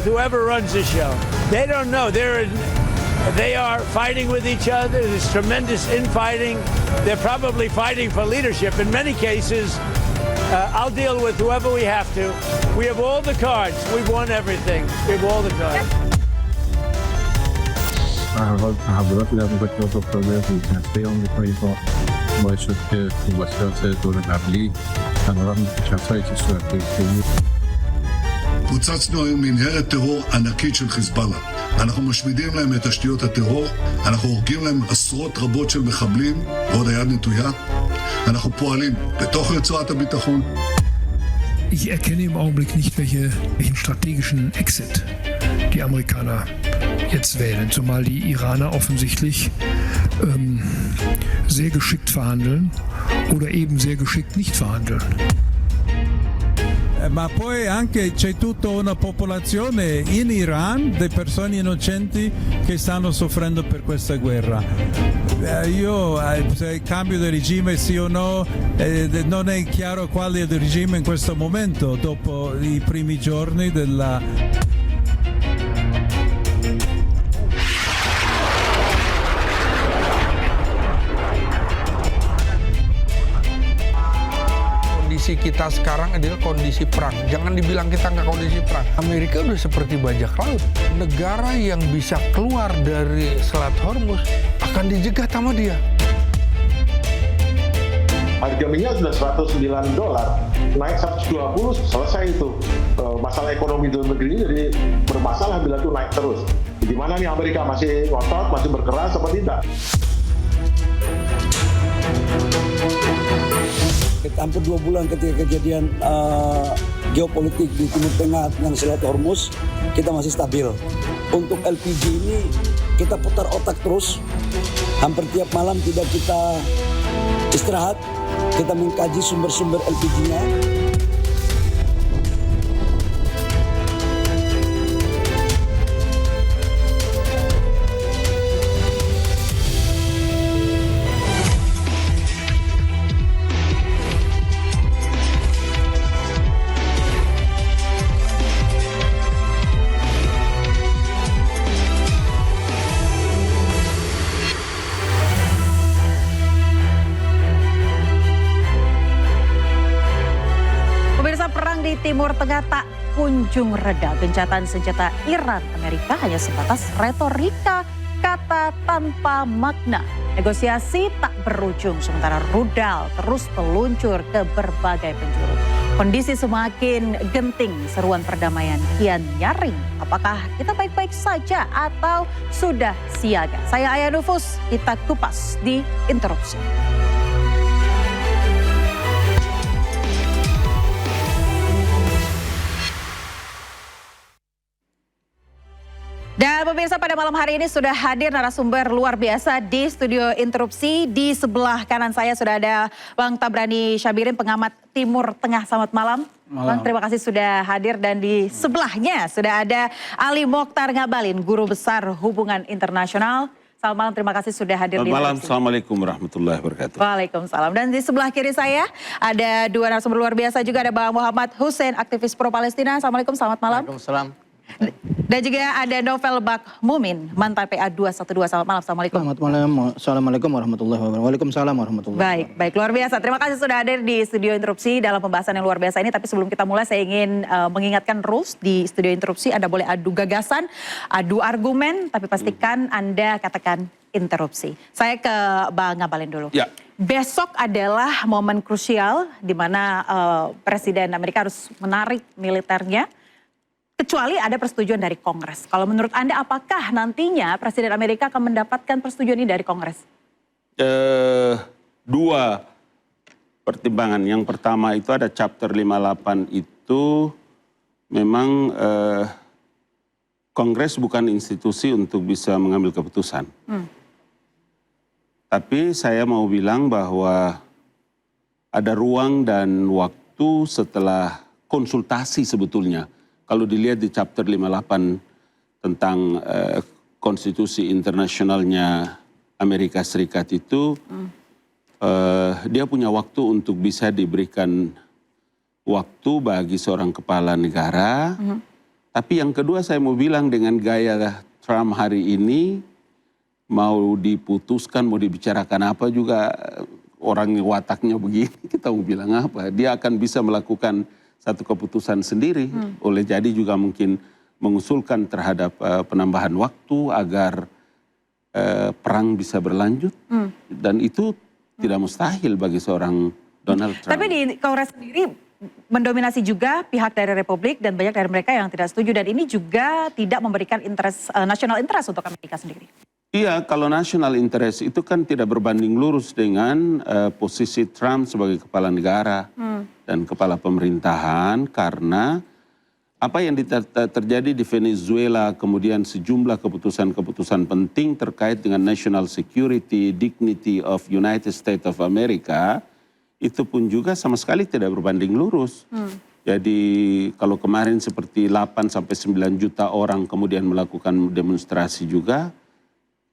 whoever runs the show. They don't know. They are fighting with each other. There's tremendous infighting. They're probably fighting for leadership. In many cases, I'll deal with whoever we have to. We have all the cards. We've won everything. We have all the cards. حضرتك لازم تكتبوا القرارات السياسية بطريقة مباشرة الدور القبلي. أنا رغم شخصيتي السياسية. פוצצנו היום מנהרת טרור ענקית של חיזבאללה. אנחנו משמידים להם את תשתיות הטרור, אנחנו הורגים להם עשרות רבות של מחבלים, ועוד היד נטויה. אנחנו פועלים בתוך רצועת הביטחון. Ich erkenne im Augenblick nicht, welchen strategischen Exit die Amerikaner jetzt wählen, zumal die Iraner offensichtlich sehr geschickt verhandeln oder eben sehr geschickt nicht verhandeln. Ma poi anche c'è tutta una popolazione in Iran di persone innocenti che stanno soffrendo per questa guerra. Io se il cambio di regime sì o no, non è chiaro quale è il regime in questo momento dopo i primi giorni della Kondisi kita sekarang adalah kondisi perang. Jangan dibilang kita nggak kondisi perang. Amerika udah seperti bajak laut. Negara yang bisa keluar dari Selat Hormuz akan dijegat sama dia. Harga minyak sudah $109, naik 120, selesai itu. Masalah ekonomi dalam negeri ini jadi bermasalah bila itu naik terus. Gimana nih Amerika masih ngotot, masih berkeras apa tidak? Hampir 2 bulan ketika kejadian geopolitik di Timur Tengah yang Selat Hormuz, kita masih stabil. Untuk LPG ini kita putar otak terus, hampir tiap malam tidak kita istirahat, kita mengkaji sumber-sumber LPG-nya. Timur Tengah tak kunjung reda. Gencatan senjata Iran Amerika hanya sebatas retorika kata tanpa makna. Negosiasi tak berujung sementara rudal terus meluncur ke berbagai penjuru. Kondisi semakin genting, seruan perdamaian kian nyaring. Apakah kita baik-baik saja atau sudah siaga? Saya Aya Nufus, kita kupas di Interupsi. Dan pemirsa, pada malam hari ini sudah hadir narasumber luar biasa di studio Interupsi. Di sebelah kanan saya sudah ada Bang Tabrani Syabirin, pengamat Timur Tengah. Selamat malam. Bang, terima kasih sudah hadir. Dan di sebelahnya sudah ada Ali Mokhtar Ngabalin, Guru Besar Hubungan Internasional. Selamat malam, terima kasih sudah hadir di malam. Assalamualaikum warahmatullahi wabarakatuh. Waalaikumsalam. Dan di sebelah kiri saya ada dua narasumber luar biasa juga, ada Bang Muhammad Hussein, aktivis pro-Palestina. Assalamualaikum, selamat malam. Waalaikumsalam. Dan juga ada Novel Bakmumin, mantan PA 212. Selamat malam, Assalamualaikum. Selamat malam, Assalamualaikum warahmatullahi wabarakatuh. Waalaikumsalam warahmatullahi wabarakatuh. Baik, luar biasa. Terima kasih sudah hadir di studio Interupsi dalam pembahasan yang luar biasa ini. Tapi sebelum kita mulai, saya ingin mengingatkan rules di studio Interupsi. Anda boleh adu gagasan, adu argumen, tapi pastikan Anda katakan interupsi. Saya ke Bang Ngabalin dulu. Ya. Besok adalah momen krusial di mana Presiden Amerika harus menarik militernya, kecuali ada persetujuan dari Kongres. Kalau menurut Anda, apakah nantinya Presiden Amerika akan mendapatkan persetujuan ini dari Kongres? Dua pertimbangan. Yang pertama itu ada Chapter 58 itu memang Kongres bukan institusi untuk bisa mengambil keputusan. Tapi saya mau bilang bahwa ada ruang dan waktu setelah konsultasi sebetulnya. Kalau dilihat di Chapter 58 tentang konstitusi internasionalnya Amerika Serikat itu, dia punya waktu untuk bisa diberikan waktu bagi seorang kepala negara Tapi yang kedua saya mau bilang dengan gaya Trump hari ini, mau diputuskan, mau dibicarakan apa juga, orang wataknya begini, kita mau bilang apa. Dia akan bisa melakukan satu keputusan sendiri. Oleh jadi juga mungkin mengusulkan terhadap penambahan waktu agar perang bisa berlanjut. Dan itu tidak mustahil bagi seorang Donald Trump. Tapi di Kongres sendiri mendominasi juga pihak dari Republik dan banyak dari mereka yang tidak setuju. Dan ini juga tidak memberikan national interest untuk Amerika sendiri. Iya, kalau national interest itu kan tidak berbanding lurus dengan posisi Trump sebagai kepala negara dan kepala pemerintahan, karena apa yang terjadi di Venezuela, kemudian sejumlah keputusan-keputusan penting terkait dengan national security, dignity of United States of America, itu pun juga sama sekali tidak berbanding lurus. Jadi kalau kemarin seperti 8 sampai 9 juta orang kemudian melakukan demonstrasi juga,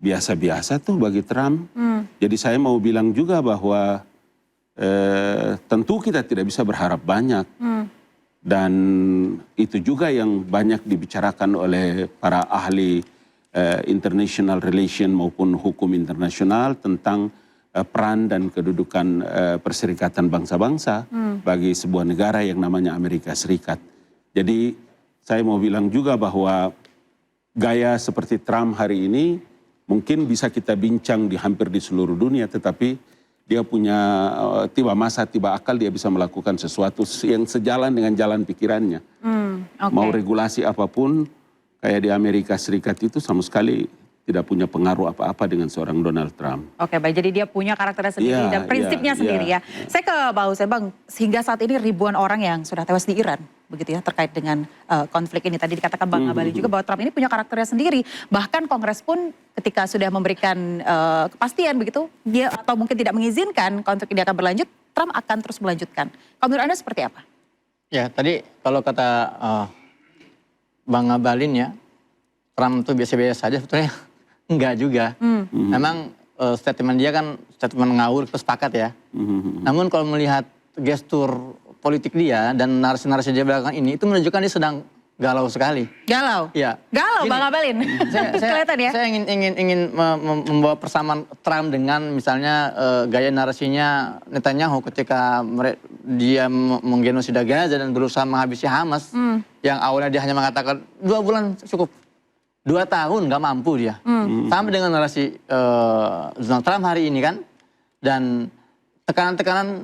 biasa-biasa tuh bagi Trump. Jadi saya mau bilang juga bahwa tentu kita tidak bisa berharap banyak. Dan itu juga yang banyak dibicarakan oleh para ahli international relation maupun hukum internasional tentang peran dan kedudukan Perserikatan Bangsa-Bangsa bagi sebuah negara yang namanya Amerika Serikat. Jadi saya mau bilang juga bahwa gaya seperti Trump hari ini mungkin bisa kita bincang hampir di seluruh dunia, tetapi dia punya tiba masa, tiba akal, dia bisa melakukan sesuatu yang sejalan dengan jalan pikirannya. Mau regulasi apapun, kayak di Amerika Serikat itu sama sekali tidak punya pengaruh apa-apa dengan seorang Donald Trump. Oke, baik. Jadi dia punya karakternya sendiri dan prinsipnya sendiri ya. Saya ke Pak Hussein, Bang. Sehingga saat ini ribuan orang yang sudah tewas di Iran, begitu ya, terkait dengan konflik ini. Tadi dikatakan Bang Ngabalin juga bahwa Trump ini punya karakternya sendiri. Bahkan Kongres pun ketika sudah memberikan kepastian begitu, dia atau mungkin tidak mengizinkan konflik ini akan berlanjut, Trump akan terus melanjutkan. Kalau menurut Anda seperti apa? Ya, tadi kalau kata Bang Ngabalin ya, Trump itu biasa-biasa saja, sebetulnya enggak juga. Memang statement dia kan statement ngawur, kita sepakat ya. Namun kalau melihat gestur politik dia dan narasi-narasi dia belakangan ini, itu menunjukkan dia sedang galau sekali. Galau? Ya. Galau, Bang Ngabalin. Kelihatan ya? Saya ingin membawa persamaan Trump dengan misalnya gaya narasinya Netanyahu ketika dia menggenosida Gaza dan berusaha menghabisi Hamas. Yang awalnya dia hanya mengatakan 2 bulan cukup. 2 tahun nggak mampu dia. Sampai dengan narasi Donald Trump hari ini kan. Dan tekanan-tekanan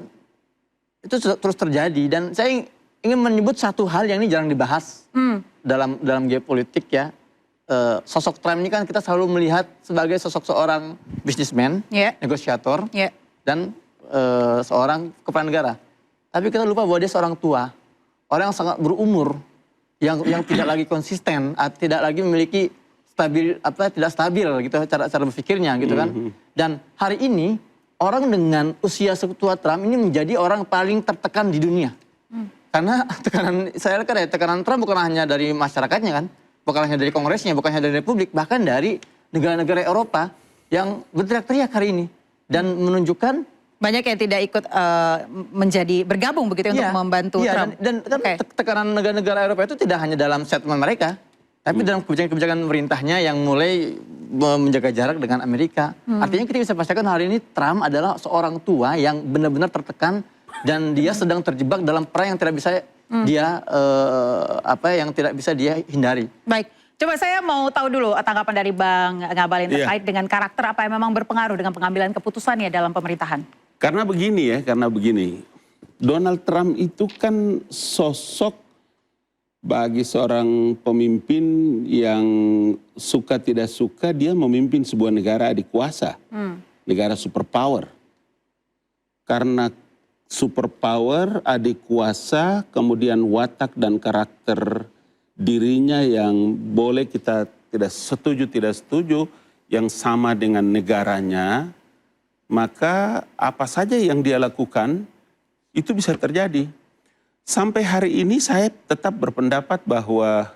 itu terus terjadi. Dan saya ingin menyebut satu hal yang ini jarang dibahas dalam geopolitik ya. Sosok Trump ini kan kita selalu melihat sebagai sosok seorang bisnismen, negosiator, dan seorang kepala negara. Tapi kita lupa bahwa dia seorang tua. Orang yang sangat berumur. Yang tidak lagi konsisten, tidak lagi memiliki tidak stabil gitu cara berpikirnya gitu kan. Dan hari ini orang dengan usia setua Trump ini menjadi orang paling tertekan di dunia. Karena tekanan Trump bukan hanya dari masyarakatnya kan, bukan hanya dari Kongresnya, bukan hanya dari Republik, bahkan dari negara-negara Eropa yang berteriak-teriak hari ini dan menunjukkan banyak yang tidak ikut bergabung begitu untuk membantu Trump. Dan tekanan negara-negara Eropa itu tidak hanya dalam statement mereka, tapi dalam kebijakan-kebijakan pemerintahnya yang mulai menjaga jarak dengan Amerika. Artinya kita bisa pastikan hari ini Trump adalah seorang tua yang benar-benar tertekan dan dia sedang terjebak dalam perang yang tidak bisa dia hindari. Baik. Coba saya mau tahu dulu tanggapan dari Bang Ngabalin terkait dengan karakter apa yang memang berpengaruh dengan pengambilan keputusan ya dalam pemerintahan. Karena begini, Donald Trump itu kan sosok bagi seorang pemimpin yang suka tidak suka dia memimpin sebuah negara adikuasa, negara superpower. Karena superpower, adikuasa, kemudian watak dan karakter dirinya yang boleh kita tidak setuju, yang sama dengan negaranya, maka apa saja yang dia lakukan itu bisa terjadi. Sampai hari ini saya tetap berpendapat bahwa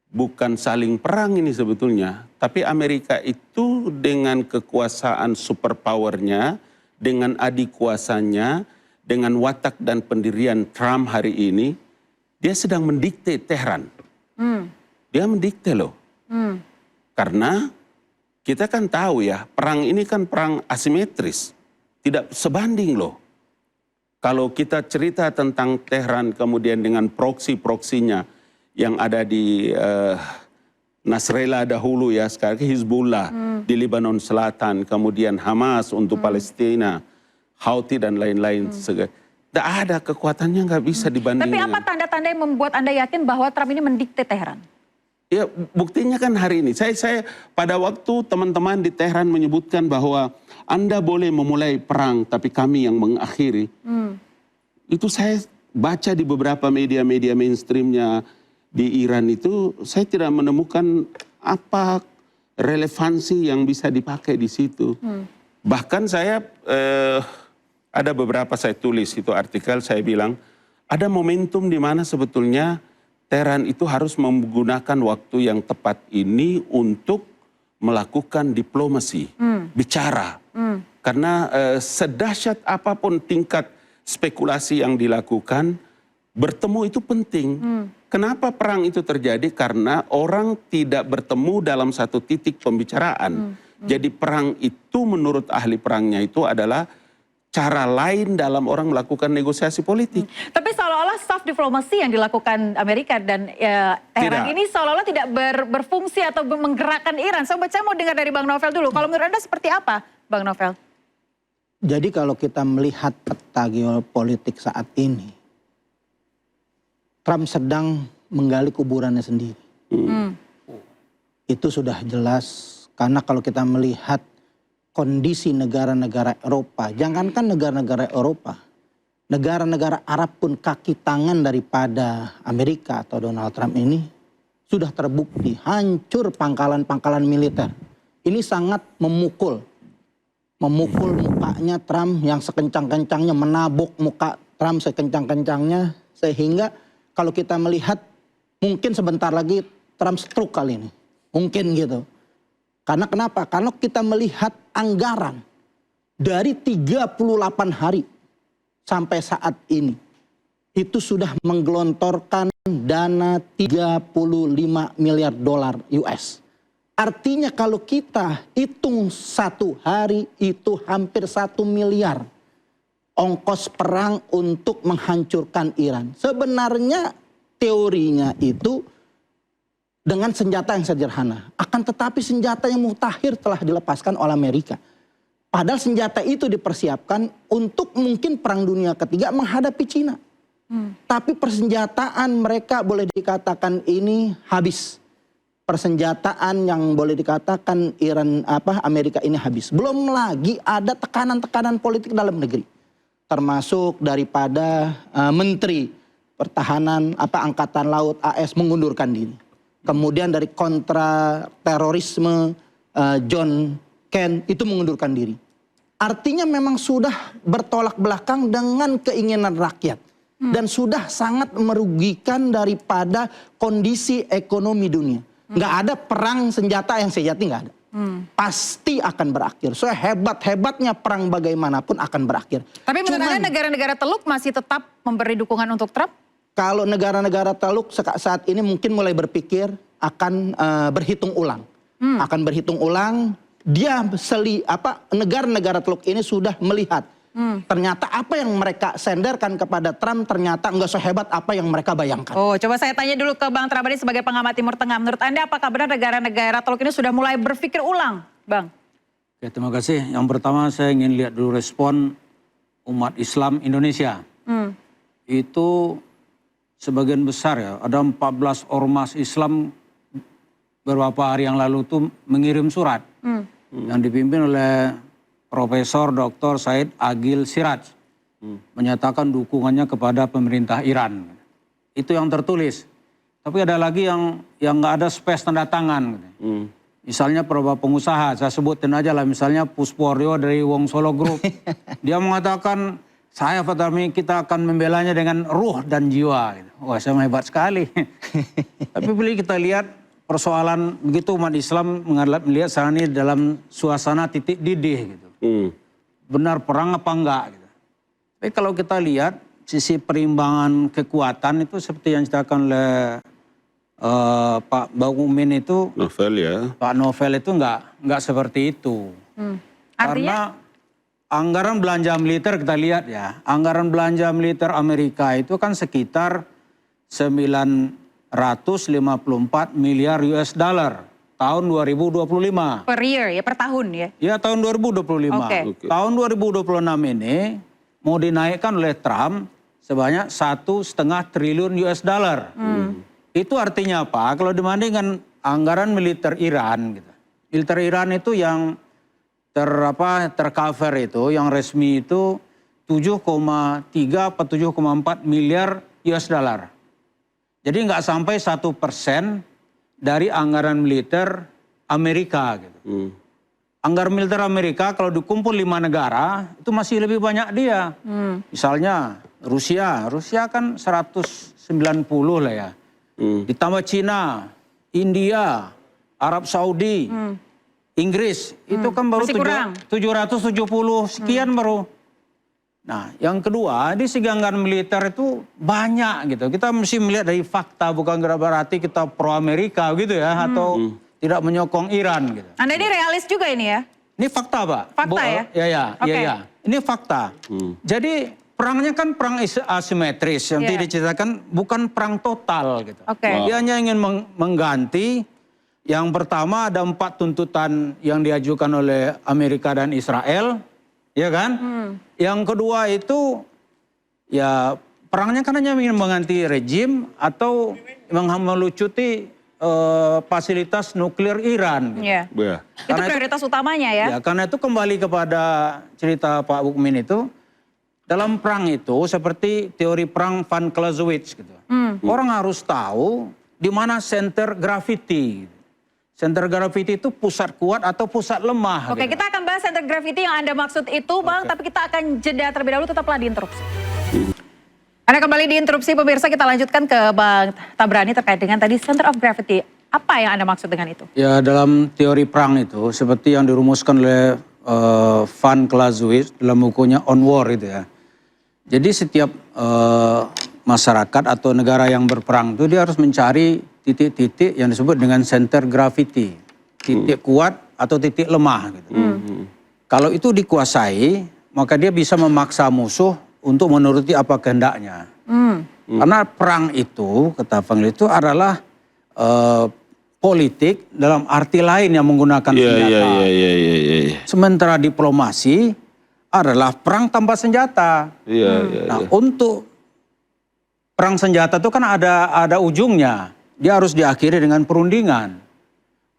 bukan saling perang ini sebetulnya, tapi Amerika itu dengan kekuasaan superpowernya, dengan adikuasanya, dengan watak dan pendirian Trump hari ini, dia sedang mendikte Tehran. Dia mendikte loh. Karena kita kan tahu ya, perang ini kan perang asimetris. Tidak sebanding loh. Kalau kita cerita tentang Tehran kemudian dengan proksi-proksinya yang ada di Nasrallah dahulu ya, sekarang Hizbullah di Lebanon Selatan, kemudian Hamas untuk Palestina, Houthi dan lain-lain. Tidak ada kekuatannya, nggak bisa dibandingkan. Tapi apa tanda-tanda yang membuat Anda yakin bahwa Trump ini mendikte Teheran? Ya buktinya kan hari ini. Saya pada waktu teman-teman di Teheran menyebutkan bahwa Anda boleh memulai perang tapi kami yang mengakhiri. Itu saya baca di beberapa media-media mainstreamnya di Iran itu, saya tidak menemukan apa relevansi yang bisa dipakai di situ. Bahkan saya ada beberapa saya tulis itu artikel, saya bilang ada momentum di mana sebetulnya Teheran itu harus menggunakan waktu yang tepat ini untuk melakukan diplomasi, bicara. Karena sedahsyat apapun tingkat spekulasi yang dilakukan, bertemu itu penting. Kenapa perang itu terjadi? Karena orang tidak bertemu dalam satu titik pembicaraan. Jadi perang itu menurut ahli perangnya itu adalah cara lain dalam orang melakukan negosiasi politik. Tapi seolah-olah soft diplomasi yang dilakukan Amerika dan Teheran ini seolah-olah tidak berfungsi atau menggerakkan Iran. Saya mau dengar dari Bang Novel dulu. Kalau menurut Anda seperti apa, Bang Novel? Jadi kalau kita melihat peta geopolitik saat ini, Trump sedang menggali kuburannya sendiri. Itu sudah jelas, karena kalau kita melihat kondisi negara-negara Eropa, jangankan negara-negara Eropa, negara-negara Arab pun kaki tangan daripada Amerika atau Donald Trump ini sudah terbukti hancur pangkalan-pangkalan militer. Ini sangat memukul mukanya Trump yang sekencang-kencangnya, menabok muka Trump sekencang-kencangnya, sehingga kalau kita melihat mungkin sebentar lagi Trump stroke kali ini. Mungkin gitu. Karena kenapa? Kalau kita melihat anggaran dari 38 hari sampai saat ini, itu sudah menggelontorkan dana 35 miliar dolar US. Artinya kalau kita hitung satu hari itu hampir 1 miliar ongkos perang untuk menghancurkan Iran. Sebenarnya teorinya itu dengan senjata yang sederhana. Akan tetapi senjata yang mutakhir telah dilepaskan oleh Amerika. Padahal senjata itu dipersiapkan untuk mungkin perang dunia ketiga menghadapi Cina. Tapi persenjataan mereka boleh dikatakan ini habis. Persenjataan yang boleh dikatakan Amerika ini habis. Belum lagi ada tekanan-tekanan politik dalam negeri. Termasuk daripada Menteri Pertahanan Angkatan Laut AS mengundurkan diri. Kemudian dari kontra terorisme John Ken itu mengundurkan diri. Artinya memang sudah bertolak belakang dengan keinginan rakyat. Dan sudah sangat merugikan daripada kondisi ekonomi dunia. Nggak ada perang senjata yang sejati, nggak ada. Pasti akan berakhir. So hebat-hebatnya perang bagaimanapun akan berakhir. Tapi menurut Anda negara-negara Teluk masih tetap memberi dukungan untuk Trump? Kalau negara-negara Teluk saat ini mungkin mulai berpikir akan berhitung ulang. Akan berhitung ulang, negara-negara Teluk ini sudah melihat. Ternyata apa yang mereka senderkan kepada Trump ternyata nggak sehebat apa yang mereka bayangkan. Oh, coba saya tanya dulu ke Bang Trabadi sebagai pengamat Timur Tengah. Menurut Anda apakah benar negara-negara Teluk ini sudah mulai berpikir ulang, Bang? Oke, terima kasih. Yang pertama saya ingin lihat dulu respon umat Islam Indonesia. Itu sebagian besar ya, ada 14 ormas Islam beberapa hari yang lalu tuh mengirim surat yang dipimpin oleh Profesor Dr. Said Agil Siraj menyatakan dukungannya kepada pemerintah Iran. Itu yang tertulis. Tapi ada lagi yang nggak ada space tanda tangan. Misalnya beberapa pengusaha, saya sebutin aja lah, misalnya Pusporyo dari Wong Solo Group. Dia mengatakan, saya Fatami kita akan membelanya dengan ruh dan jiwa. Wah, saya hebat sekali. Tapi bila kita lihat persoalan begitu umat Islam melihat saat ini dalam suasana titik didih gitu. Benar perang apa enggak gitu. Tapi kalau kita lihat sisi perimbangan kekuatan itu seperti yang diceritakan oleh Pak Baumin itu, Novel ya. Pak Novel itu nggak seperti itu. Karena anggaran belanja militer kita lihat ya, anggaran belanja militer Amerika itu kan sekitar 954 miliar US dollar tahun 2025. Per year ya, per tahun ya? Ya tahun 2025. Oke. Tahun 2026 ini mau dinaikkan oleh Trump sebanyak 1,5 triliun US dollar. Itu artinya apa? Kalau dibandingkan anggaran militer Iran, gitu. Militer Iran itu yang tercover itu, yang resmi itu 7,3 atau 7,4 miliar US dollar. Jadi nggak sampai 1% dari anggaran militer Amerika. Gitu. Anggaran militer Amerika kalau dikumpul 5 negara itu masih lebih banyak dia. Misalnya Rusia kan 190 lah ya. Ditambah Cina, India, Arab Saudi, Inggris, itu kan baru 770 sekian baru. Nah, yang kedua, di segi anggaran militer itu banyak gitu. Kita mesti melihat dari fakta, bukan berarti kita pro Amerika gitu ya, atau tidak menyokong Iran gitu. Anda ini realis juga ini ya? Ini fakta, Pak. Fakta ya? Iya. Ini fakta. Jadi perangnya kan perang asimetris yang tidak diceritakan, bukan perang total gitu. Dia hanya ingin mengganti. Yang pertama ada 4 tuntutan yang diajukan oleh Amerika dan Israel, ya kan? Yang kedua itu ya perangnya kan hanya ingin mengganti rejim atau melucuti fasilitas nuklir Iran. Gitu. Itu prioritas utamanya ya? Ya, karena itu kembali kepada cerita Pak Bukmin itu, dalam perang itu seperti teori perang Van Clausewitz gitu. Orang harus tahu di mana center gravity. Center gravity itu pusat kuat atau pusat lemah. Oke, gitu. kita akan bahas center gravity yang Anda maksud itu, Bang. Tapi kita akan jeda terlebih dahulu, tetaplah di interupsi. Anda kembali di interupsi, pemirsa. Kita lanjutkan ke Bang Tabrani terkait dengan tadi center of gravity. Apa yang Anda maksud dengan itu? Ya, dalam teori perang itu, seperti yang dirumuskan oleh Van Clausewitz dalam bukunya On War itu ya. Jadi setiap masyarakat atau negara yang berperang itu dia harus mencari titik-titik yang disebut dengan center gravity, titik kuat atau titik lemah. Gitu. Kalau itu dikuasai, maka dia bisa memaksa musuh untuk menuruti apa kehendaknya. Karena perang itu, kata Van itu adalah politik dalam arti lain yang menggunakan senjata. Sementara diplomasi adalah perang tanpa senjata. Nah, untuk perang senjata itu kan ada ujungnya. Dia harus diakhiri dengan perundingan.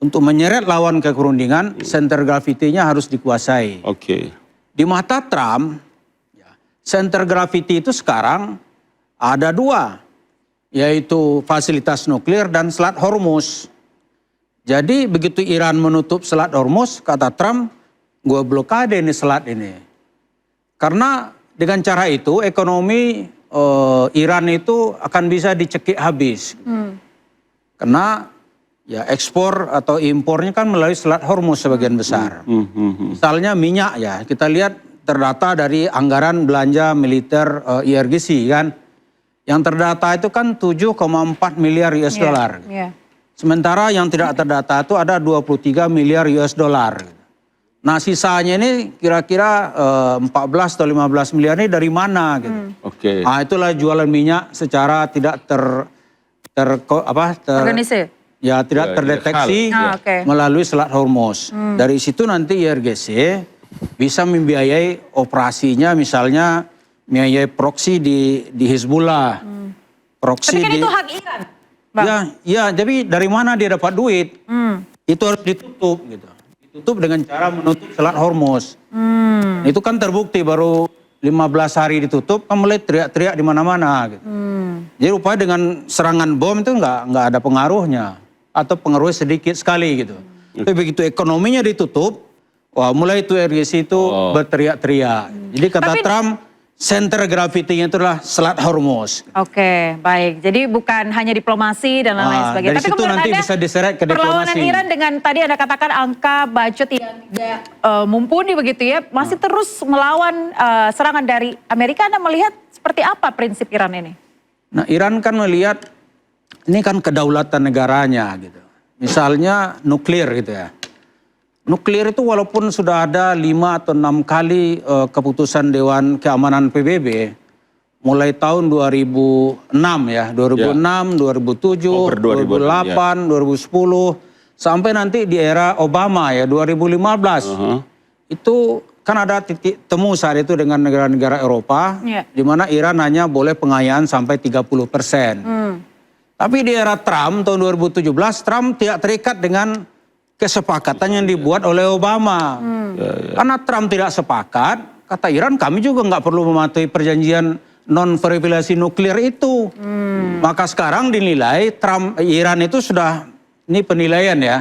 Untuk menyeret lawan ke perundingan, center gravity-nya harus dikuasai. Di mata Trump, center gravity itu sekarang ada 2, yaitu fasilitas nuklir dan Selat Hormuz. Jadi begitu Iran menutup Selat Hormuz, kata Trump, gue blokade ini selat ini. Karena dengan cara itu ekonomi Iran itu akan bisa dicekik habis. Karena ya ekspor atau impornya kan melalui Selat Hormuz sebagian besar. Misalnya minyak ya, kita lihat terdata dari anggaran belanja militer IRGC kan. Yang terdata itu kan 7,4 miliar US dollar. Sementara yang tidak terdata itu ada 23 miliar US dollar. Nah sisanya ini kira-kira 14 atau 15 miliar ini dari mana gitu. Nah itulah jualan minyak secara tidak organisir. Ya tidak terdeteksi melalui Selat Hormuz. Dari situ nanti IRGC bisa membiayai operasinya, misalnya membiayai proksi di Hizbullah. Proksi tapi kan itu hak Iran, Bang. Ya, tapi dari mana dia dapat duit? Itu harus ditutup gitu. Ditutup dengan cara menutup Selat Hormuz. Itu kan terbukti baru 15 hari ditutup, kan mulai teriak-teriak di mana-mana gitu. Jadi rupanya dengan serangan bom itu nggak ada pengaruhnya. Atau pengaruhnya sedikit sekali gitu. Tapi begitu ekonominya ditutup, wah mulai itu IRGC itu berteriak-teriak. Jadi kata Trump, center gravity-nya itu adalah Selat Hormuz. Oke, baik. Jadi bukan hanya diplomasi dan lain-lain sebagainya. Dari tapi situ nanti bisa diseret ke diplomasi. Perlawanan Iran dengan tadi Anda katakan angka budget yang tidak mumpuni begitu ya, masih terus melawan serangan dari Amerika. Anda melihat seperti apa prinsip Iran ini? Nah, Iran kan melihat ini kan kedaulatan negaranya gitu. Misalnya nuklir gitu ya. Nuklir itu walaupun sudah ada 5 atau 6 kali keputusan Dewan Keamanan PBB, mulai tahun 2006 ya, 2006, 2007, 2008, 2010, sampai nanti di era Obama ya, 2015. Itu kan ada titik temu saat itu dengan negara-negara Eropa, di mana Iran hanya boleh pengayaan sampai 30%. Tapi di era Trump tahun 2017, Trump tidak terikat dengan kesepakatan yang dibuat oleh Obama. Karena Trump tidak sepakat, kata Iran kami juga nggak perlu mematuhi perjanjian non-proliferasi nuklir itu. Maka sekarang dinilai Iran itu sudah, ini penilaian ya,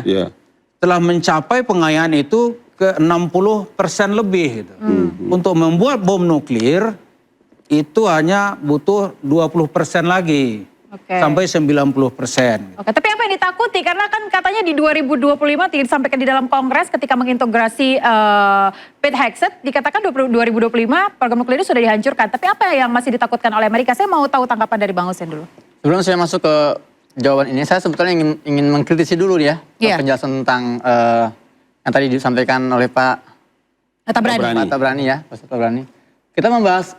telah mencapai pengayaan itu ke 60% lebih. Gitu. Untuk membuat bom nuklir itu hanya butuh 20% lagi. Sampai 90%. Tapi apa yang ditakuti? Karena kan katanya di 2025 disampaikan di dalam Kongres ketika mengintegrasi Pete Hegseth, dikatakan 2025 program nuklir itu sudah dihancurkan. Tapi apa yang masih ditakutkan oleh Amerika? Saya mau tahu tanggapan dari Bang Hussein dulu. Sebelum saya masuk ke jawaban ini, saya sebetulnya ingin mengkritisi dulu ya penjelasan tentang yang tadi disampaikan oleh Pak Tabrani ya, Pak Tabrani. Kita membahas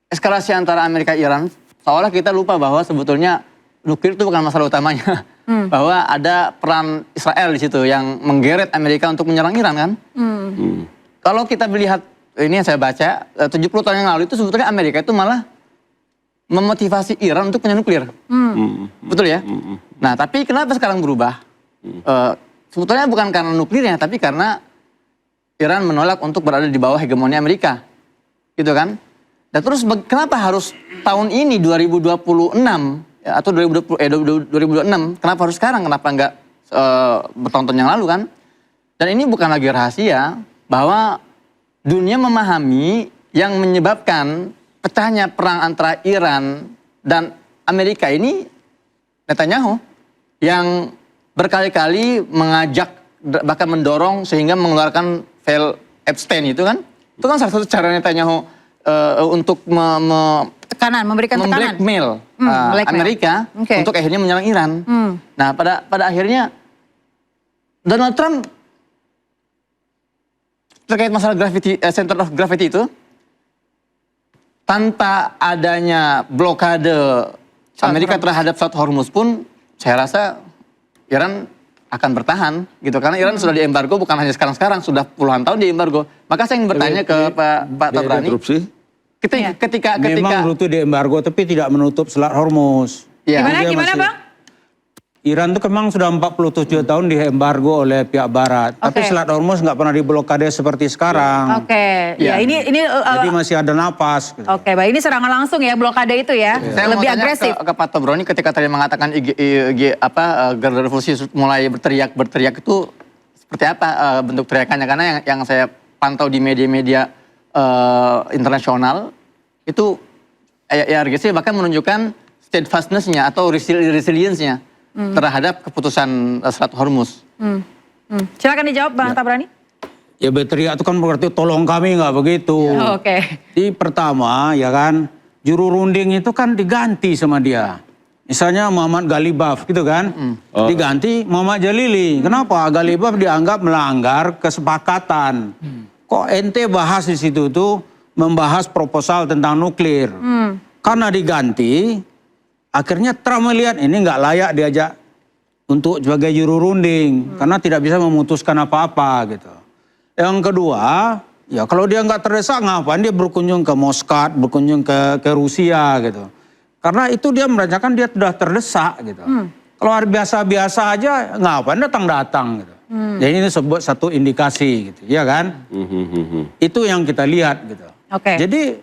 eskalasi antara Amerika dan Iran. Seolah kita lupa bahwa sebetulnya nuklir itu bukan masalah utamanya. Bahwa ada peran Israel di situ yang menggeret Amerika untuk menyerang Iran kan. Kalau kita melihat, ini yang saya baca, 70 tahun yang lalu itu sebetulnya Amerika itu malah memotivasi Iran untuk punya nuklir. Betul ya? Nah tapi kenapa sekarang berubah? Sebetulnya bukan karena nuklirnya, tapi karena Iran menolak untuk berada di bawah hegemoni Amerika. Gitu kan? Dan terus kenapa harus tahun ini 2026 ya, atau 2026? Kenapa harus sekarang? Kenapa enggak bertahun-tahun yang lalu kan? Dan ini bukan lagi rahasia bahwa dunia memahami yang menyebabkan pecahnya perang antara Iran dan Amerika ini Netanyahu yang berkali-kali mengajak bahkan mendorong sehingga mengeluarkan file Epstein itu kan? Itu kan salah satu cara Netanyahu untuk memberikan tekanan, blackmail Amerika untuk akhirnya menyerang Iran. Nah, pada akhirnya Donald Trump terkait masalah center of gravity itu, tanpa adanya blokade Amerika terhadap Strait Hormuz pun, saya rasa Iran akan bertahan gitu, karena Iran sudah diembargo bukan hanya sekarang-sekarang, sudah puluhan tahun diembargo. Maka saya ingin bertanya ke Pak Tabrani. Ketika memang rute di embargo tapi tidak menutup Selat Hormuz. Gimana Bang? Iran itu memang sudah 47 tahun diembargo oleh pihak Barat, tapi Selat Hormuz nggak pernah diblokade seperti sekarang. Ini jadi masih ada napas. Gitu. Baik, ini serangan langsung ya, blokade itu ya, lebih agresif. Ke Pak Tabrani ketika tadi mengatakan Garda Revolusi mulai berteriak itu seperti apa bentuk teriakannya? Karena yang saya pantau di media-media internasional itu IRGC bahkan menunjukkan steadfastness-nya atau resilience-nya terhadap keputusan Selat Hormuz. Silakan dijawab Bang Tabrani. Ya berteriak itu kan berarti tolong kami, nggak begitu. Di pertama ya kan juru runding itu kan diganti sama dia. Misalnya Muhammad Ghalibaf gitu kan, diganti Muhammad Jalili. Kenapa? Ghalibaf dianggap melanggar kesepakatan. Kok ente bahas di situ tuh membahas proposal tentang nuklir. Karena diganti, akhirnya Trump melihat ini nggak layak diajak untuk sebagai juru runding. Karena tidak bisa memutuskan apa-apa gitu. Yang kedua, ya kalau dia nggak terdesak ngapain dia berkunjung ke Moskow, berkunjung ke Rusia gitu. Karena itu dia merasakan dia sudah terdesak gitu. Kalau hari biasa-biasa aja ngapain datang-datang gitu. Jadi ini sebut satu indikasi gitu, ya kan? Itu yang kita lihat gitu. Jadi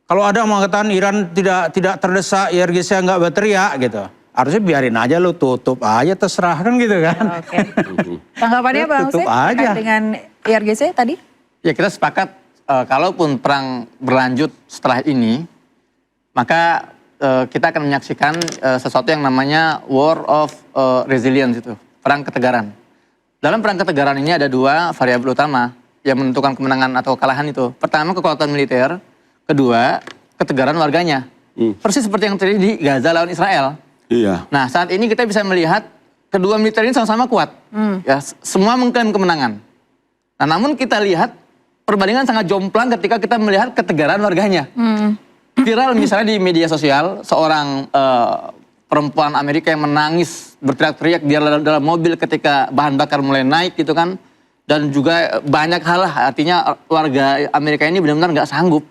kalau ada yang mengatakan Iran tidak terdesak, IRGC nggak berteriak gitu, harusnya biarin aja lo, tutup aja, terserah kan gitu kan? Tanggapannya Bang Hussein terkait dengan IRGC tadi? Ya kita sepakat kalaupun perang berlanjut setelah ini, maka kita akan menyaksikan sesuatu yang namanya War of Resilience itu, perang ketegaran. Dalam perang ketegaran ini ada dua variabel utama yang menentukan kemenangan atau kekalahan itu. Pertama, kekuatan militer. Kedua, ketegaran warganya. Persis seperti yang terjadi di Gaza lawan Israel. Iya. Nah, saat ini kita bisa melihat kedua militer ini sama-sama kuat. Ya, semua mengklaim kemenangan. Nah, namun kita lihat perbandingan sangat jomplang ketika kita melihat ketegaran warganya. Viral misalnya di media sosial, seorang perempuan Amerika yang menangis berteriak-teriak di dalam mobil ketika bahan bakar mulai naik gitu kan. Dan juga banyak hal lah, artinya warga Amerika ini benar-benar nggak sanggup.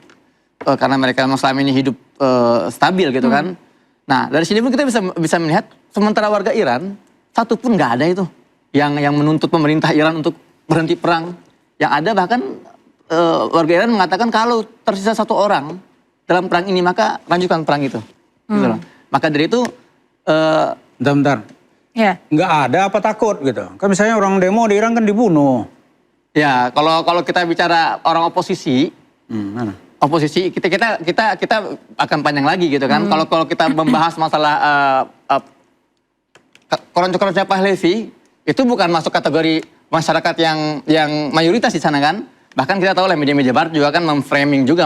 Karena mereka memang selama ini hidup stabil gitu kan. Nah, dari sini pun kita bisa melihat, sementara warga Iran, satu pun nggak ada itu. Yang menuntut pemerintah Iran untuk berhenti perang. Yang ada bahkan warga Iran mengatakan kalau tersisa satu orang dalam perang ini, maka lanjutkan perang itu. Gitu loh. Maka dari itu... Bentar. Ya. Nggak ada apa takut gitu. Kan misalnya orang demo di Iran kan dibunuh. Ya, kalau kita bicara orang oposisi, oposisi kita akan panjang lagi gitu kan. Kalau kita membahas masalah Koran-Koran Pahlavi itu bukan masuk kategori masyarakat yang mayoritas di sana kan. Bahkan kita tahu lah media-media barat juga kan memframing juga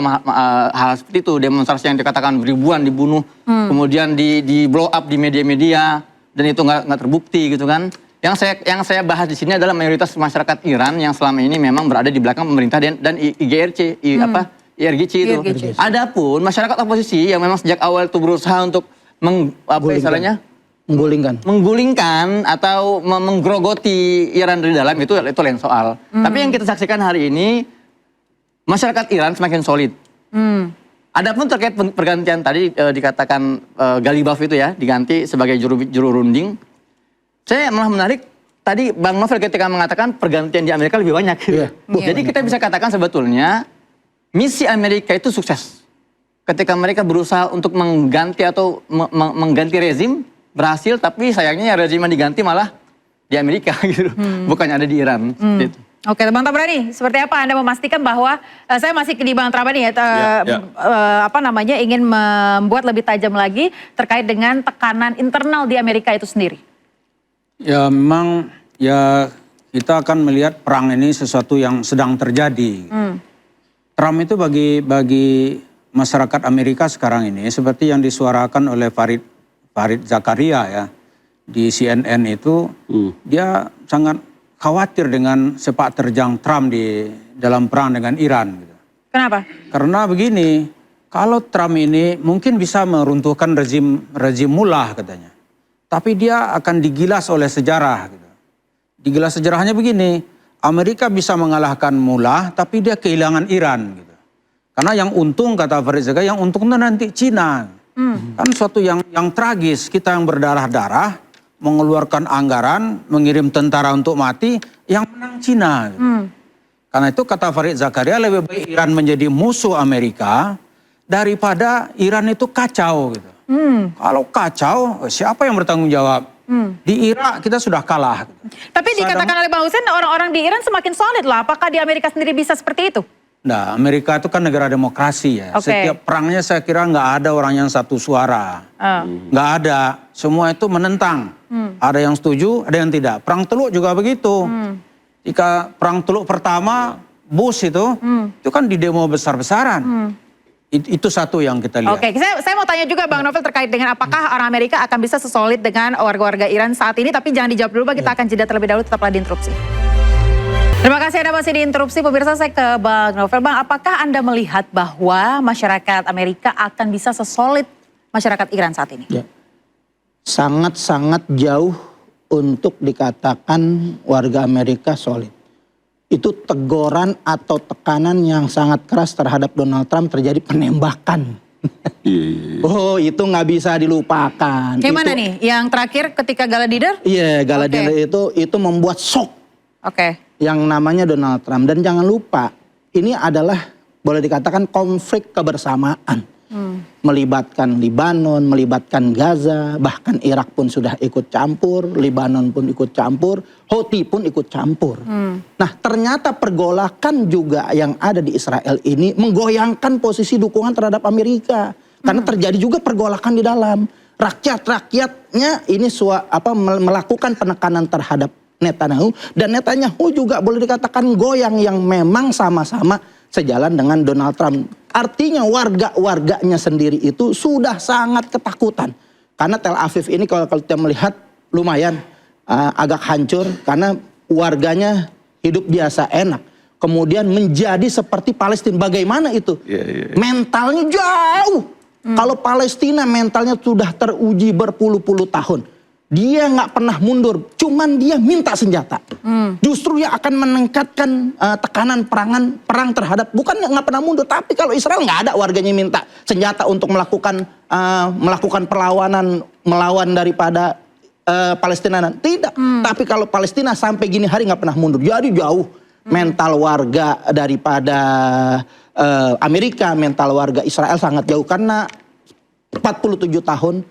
hal seperti itu, demonstrasi yang dikatakan ribuan dibunuh, kemudian di blow up di media-media. Dan itu nggak terbukti gitu kan. Yang saya bahas di sini adalah mayoritas masyarakat Iran yang selama ini memang berada di belakang pemerintah dan IGRC, IRGC itu. Adapun masyarakat oposisi yang memang sejak awal itu berusaha untuk menggulingkan atau menggerogoti Iran dari dalam, itu lain soal. Tapi yang kita saksikan hari ini, masyarakat Iran semakin solid. Adapun terkait pergantian tadi dikatakan Galibaf itu ya diganti sebagai juru runding. Saya malah menarik tadi Bang Novel ketika mengatakan pergantian di Amerika lebih banyak. Jadi kita bisa katakan sebetulnya misi Amerika itu sukses. Ketika mereka berusaha untuk mengganti atau mengganti rezim berhasil, tapi sayangnya rezim yang diganti malah di Amerika gitu. Bukannya ada di Iran. Gitu. Oke, Bang Tabrani, seperti apa Anda memastikan bahwa saya masih di Bang Tabrani ya, ingin membuat lebih tajam lagi terkait dengan tekanan internal di Amerika itu sendiri? Ya memang ya kita akan melihat perang ini sesuatu yang sedang terjadi. Trump itu bagi masyarakat Amerika sekarang ini seperti yang disuarakan oleh Farid Zakaria ya di CNN itu, dia sangat khawatir dengan sepak terjang Trump di dalam perang dengan Iran. Gitu. Kenapa? Karena begini, kalau Trump ini mungkin bisa meruntuhkan rezim Mullah katanya. Tapi dia akan digilas oleh sejarah. Gitu. Digilas sejarahnya begini, Amerika bisa mengalahkan Mullah tapi dia kehilangan Iran. Gitu. Karena yang untung kata Farid Zakaria, yang untung itu nanti Cina. Kan suatu yang tragis, kita yang berdarah-darah, mengeluarkan anggaran, mengirim tentara untuk mati, yang menang Cina. Gitu. Karena itu kata Farid Zakaria, lebih baik Iran menjadi musuh Amerika daripada Iran itu kacau. Gitu. Kalau kacau, siapa yang bertanggung jawab? Di Irak kita sudah kalah. Gitu. Tapi dikatakan oleh Bang Hussein, orang-orang di Iran semakin solid lah. Apakah di Amerika sendiri bisa seperti itu? Nah, Amerika itu kan negara demokrasi ya. Setiap perangnya saya kira nggak ada orang yang satu suara. Nggak ada. Semua itu menentang. Ada yang setuju, ada yang tidak. Perang Teluk juga begitu. Jika perang Teluk pertama, Bush itu kan di demo besar-besaran. Itu satu yang kita lihat. Oke, saya mau tanya juga Bang Novel terkait dengan apakah orang Amerika akan bisa sesolid dengan warga-warga Iran saat ini. Tapi jangan dijawab dulu, kita akan jeda terlebih dahulu, tetaplah di Interupsi. Terima kasih Anda masih di Interupsi. Pemirsa, saya ke Bang Novel. Bang, apakah Anda melihat bahwa masyarakat Amerika akan bisa sesolid masyarakat Iran saat ini? Ya. Sangat-sangat jauh untuk dikatakan warga Amerika solid. Itu teguran atau tekanan yang sangat keras terhadap Donald Trump, terjadi penembakan. Oh, itu nggak bisa dilupakan. Gimana nih? Yang terakhir ketika Gala Dinner? Iya, Gala Dinner itu membuat shock. Yang namanya Donald Trump. Dan jangan lupa, ini adalah boleh dikatakan konflik kebersamaan. Melibatkan Libanon, melibatkan Gaza, bahkan Irak pun sudah ikut campur, Libanon pun ikut campur, Houthi pun ikut campur. Nah, ternyata pergolakan juga yang ada di Israel ini menggoyangkan posisi dukungan terhadap Amerika. Karena terjadi juga pergolakan di dalam. Rakyatnya ini melakukan penekanan terhadap Netanyahu, dan Netanyahu juga boleh dikatakan goyang, yang memang sama-sama sejalan dengan Donald Trump. Artinya warga-warganya sendiri itu sudah sangat ketakutan. Karena Tel Aviv ini kalau kita melihat lumayan agak hancur karena warganya hidup biasa enak. Kemudian menjadi seperti Palestina. Bagaimana itu? Mentalnya jauh. Kalau Palestina mentalnya sudah teruji berpuluh-puluh tahun. Dia nggak pernah mundur, cuman dia minta senjata. Justru yang akan meningkatkan tekanan perang terhadap, bukan nggak pernah mundur, tapi kalau Israel nggak ada warganya minta senjata untuk melakukan perlawanan melawan daripada Palestina. Tidak, tapi kalau Palestina sampai gini hari nggak pernah mundur, jadi jauh mental warga daripada Amerika, mental warga Israel sangat jauh karena 47 tahun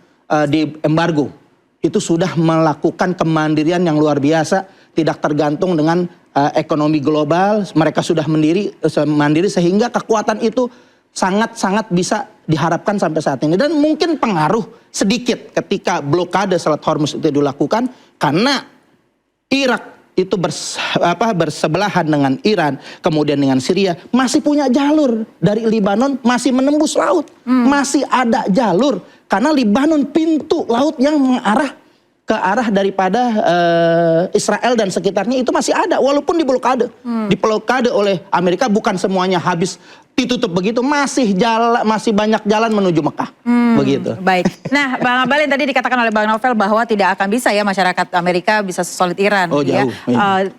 di embargo. Itu sudah melakukan kemandirian yang luar biasa, tidak tergantung dengan ekonomi global. Mereka sudah mandiri sehingga kekuatan itu sangat-sangat bisa diharapkan sampai saat ini. Dan mungkin pengaruh sedikit ketika blokade Selat Hormuz itu dilakukan karena Irak itu bersebelahan dengan Iran, kemudian dengan Syria, masih punya jalur dari Libanon, masih menembus laut, masih ada jalur karena Libanon pintu laut yang mengarah ke arah daripada Israel dan sekitarnya itu masih ada, walaupun diblokade oleh Amerika, bukan semuanya habis ditutup begitu, masih banyak jalan menuju Mekah. Begitu. Baik. Nah, Bang Abalin tadi dikatakan oleh Bang Novel bahwa tidak akan bisa ya masyarakat Amerika bisa sesolid Iran. Oh, ya. jauh.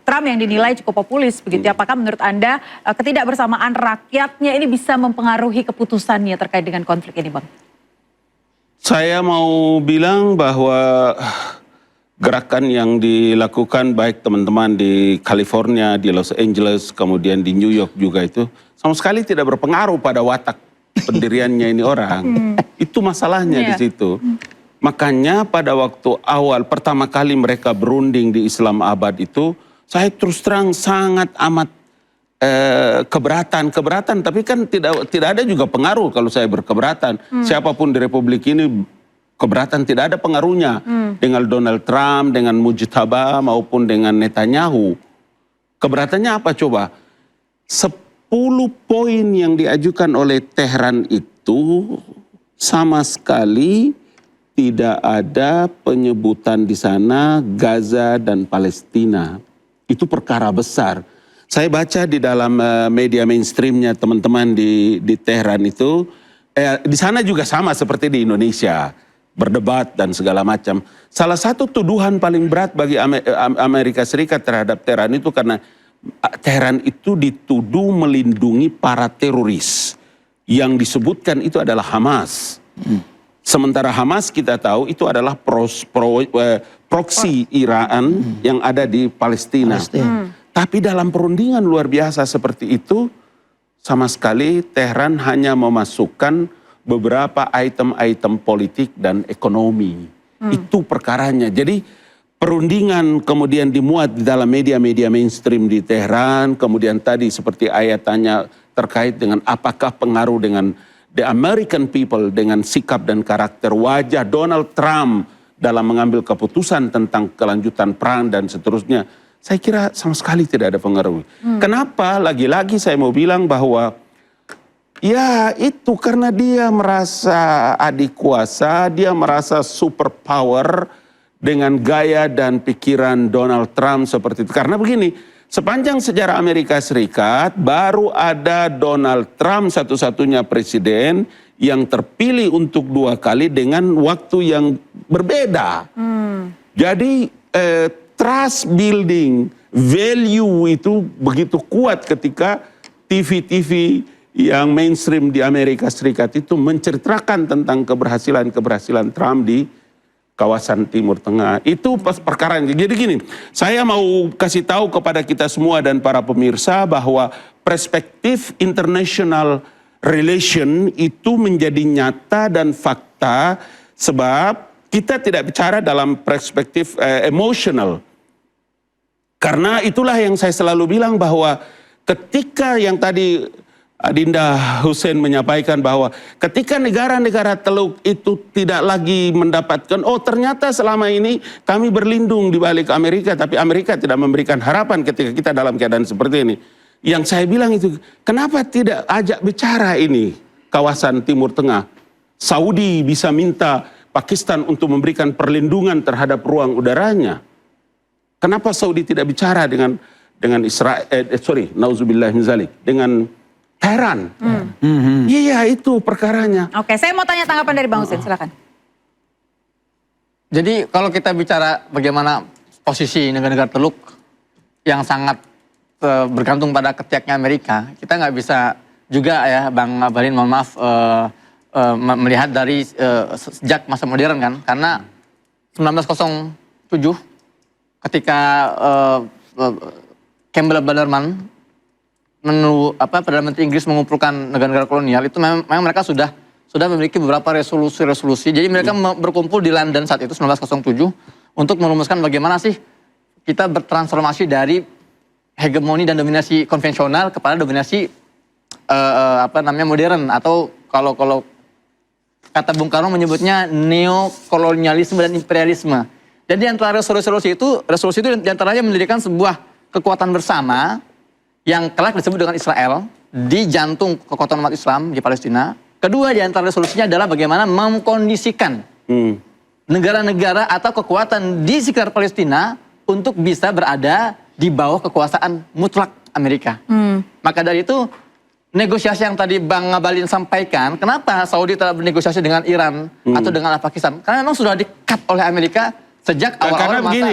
Trump yang dinilai cukup populis begitu. Apakah menurut Anda ketidakbersamaan rakyatnya ini bisa mempengaruhi keputusannya terkait dengan konflik ini, Bang? Saya mau bilang bahwa gerakan yang dilakukan baik teman-teman di California, di Los Angeles, kemudian di New York juga itu sama sekali tidak berpengaruh pada watak pendiriannya ini orang. Itu masalahnya di situ. Makanya pada waktu awal pertama kali mereka berunding di Islamabad itu, saya terus terang sangat amat keberatan, tapi kan tidak ada juga pengaruh kalau saya berkeberatan. Siapapun di Republik ini keberatan, tidak ada pengaruhnya dengan Donald Trump, dengan Mujtaba maupun dengan Netanyahu. Keberatannya apa coba? 10 poin yang diajukan oleh Tehran itu sama sekali tidak ada penyebutan di sana Gaza dan Palestina. Itu perkara besar. Saya baca di dalam media mainstreamnya teman-teman di Tehran itu, di sana juga sama seperti di Indonesia, berdebat dan segala macam. Salah satu tuduhan paling berat bagi Amerika Serikat terhadap Tehran itu karena Tehran itu dituduh melindungi para teroris. Yang disebutkan itu adalah Hamas. Sementara Hamas kita tahu itu adalah proksi Iran yang ada di Palestina. Tapi dalam perundingan luar biasa seperti itu, sama sekali Tehran hanya memasukkan beberapa item-item politik dan ekonomi. Itu perkaranya. Jadi perundingan kemudian dimuat di dalam media-media mainstream di Tehran. Kemudian tadi seperti ayat tanya terkait dengan apakah pengaruh dengan the American people, dengan sikap dan karakter wajah Donald Trump dalam mengambil keputusan tentang kelanjutan perang dan seterusnya. Saya kira sama sekali tidak ada pengaruh. Kenapa? Lagi-lagi saya mau bilang bahwa ya itu karena dia merasa adik kuasa, dia merasa superpower dengan gaya dan pikiran Donald Trump seperti itu. Karena begini, sepanjang sejarah Amerika Serikat baru ada Donald Trump satu-satunya presiden yang terpilih untuk 2 kali dengan waktu yang berbeda. Jadi trust building, value itu begitu kuat ketika TV-TV yang mainstream di Amerika Serikat itu menceritakan tentang keberhasilan Trump di kawasan Timur Tengah. Itu perkara. Jadi gini, saya mau kasih tahu kepada kita semua dan para pemirsa bahwa perspektif international relation itu menjadi nyata dan fakta sebab kita tidak bicara dalam perspektif emosional. Karena itulah yang saya selalu bilang bahwa ketika yang tadi Adinda Hussein menyampaikan bahwa ketika negara-negara Teluk itu tidak lagi mendapatkan, oh ternyata selama ini kami berlindung di balik Amerika, tapi Amerika tidak memberikan harapan ketika kita dalam keadaan seperti ini. Yang saya bilang itu, kenapa tidak ajak bicara ini kawasan Timur Tengah? Saudi bisa minta Pakistan untuk memberikan perlindungan terhadap ruang udaranya. Kenapa Saudi tidak bicara dengan Israel, nauzubillah min zalik, dengan Tehran? Iya, itu perkaranya. Oke, saya mau tanya tanggapan dari Bang Husin, silakan. Jadi kalau kita bicara bagaimana posisi negara-negara Teluk yang sangat bergantung pada ketiaknya Amerika, kita nggak bisa juga ya Bang Ngabalin, mohon maaf, melihat dari sejak masa modern kan, karena 1907 ketika Campbell Bannerman Perdana Menteri Inggris mengumpulkan negara-negara kolonial, itu memang mereka sudah memiliki beberapa resolusi. Jadi mereka berkumpul di London saat itu 1907 untuk merumuskan bagaimana sih kita bertransformasi dari hegemoni dan dominasi konvensional kepada dominasi modern, atau kalau kata Bung Karno menyebutnya neokolonialisme dan imperialisme. Dan di antara resolusi itu diantaranya mendirikan sebuah kekuatan bersama yang kelak disebut dengan Israel di jantung kekuatan umat Islam di Palestina. Kedua di antara resolusinya adalah bagaimana mengkondisikan negara-negara atau kekuatan di sekitar Palestina untuk bisa berada di bawah kekuasaan mutlak Amerika. Maka dari itu, negosiasi yang tadi Bang Ngabalin sampaikan, kenapa Saudi tidak bernegosiasi dengan Iran atau dengan Pakistan? Karena memang sudah di-cut oleh Amerika sejak awal-awal masa.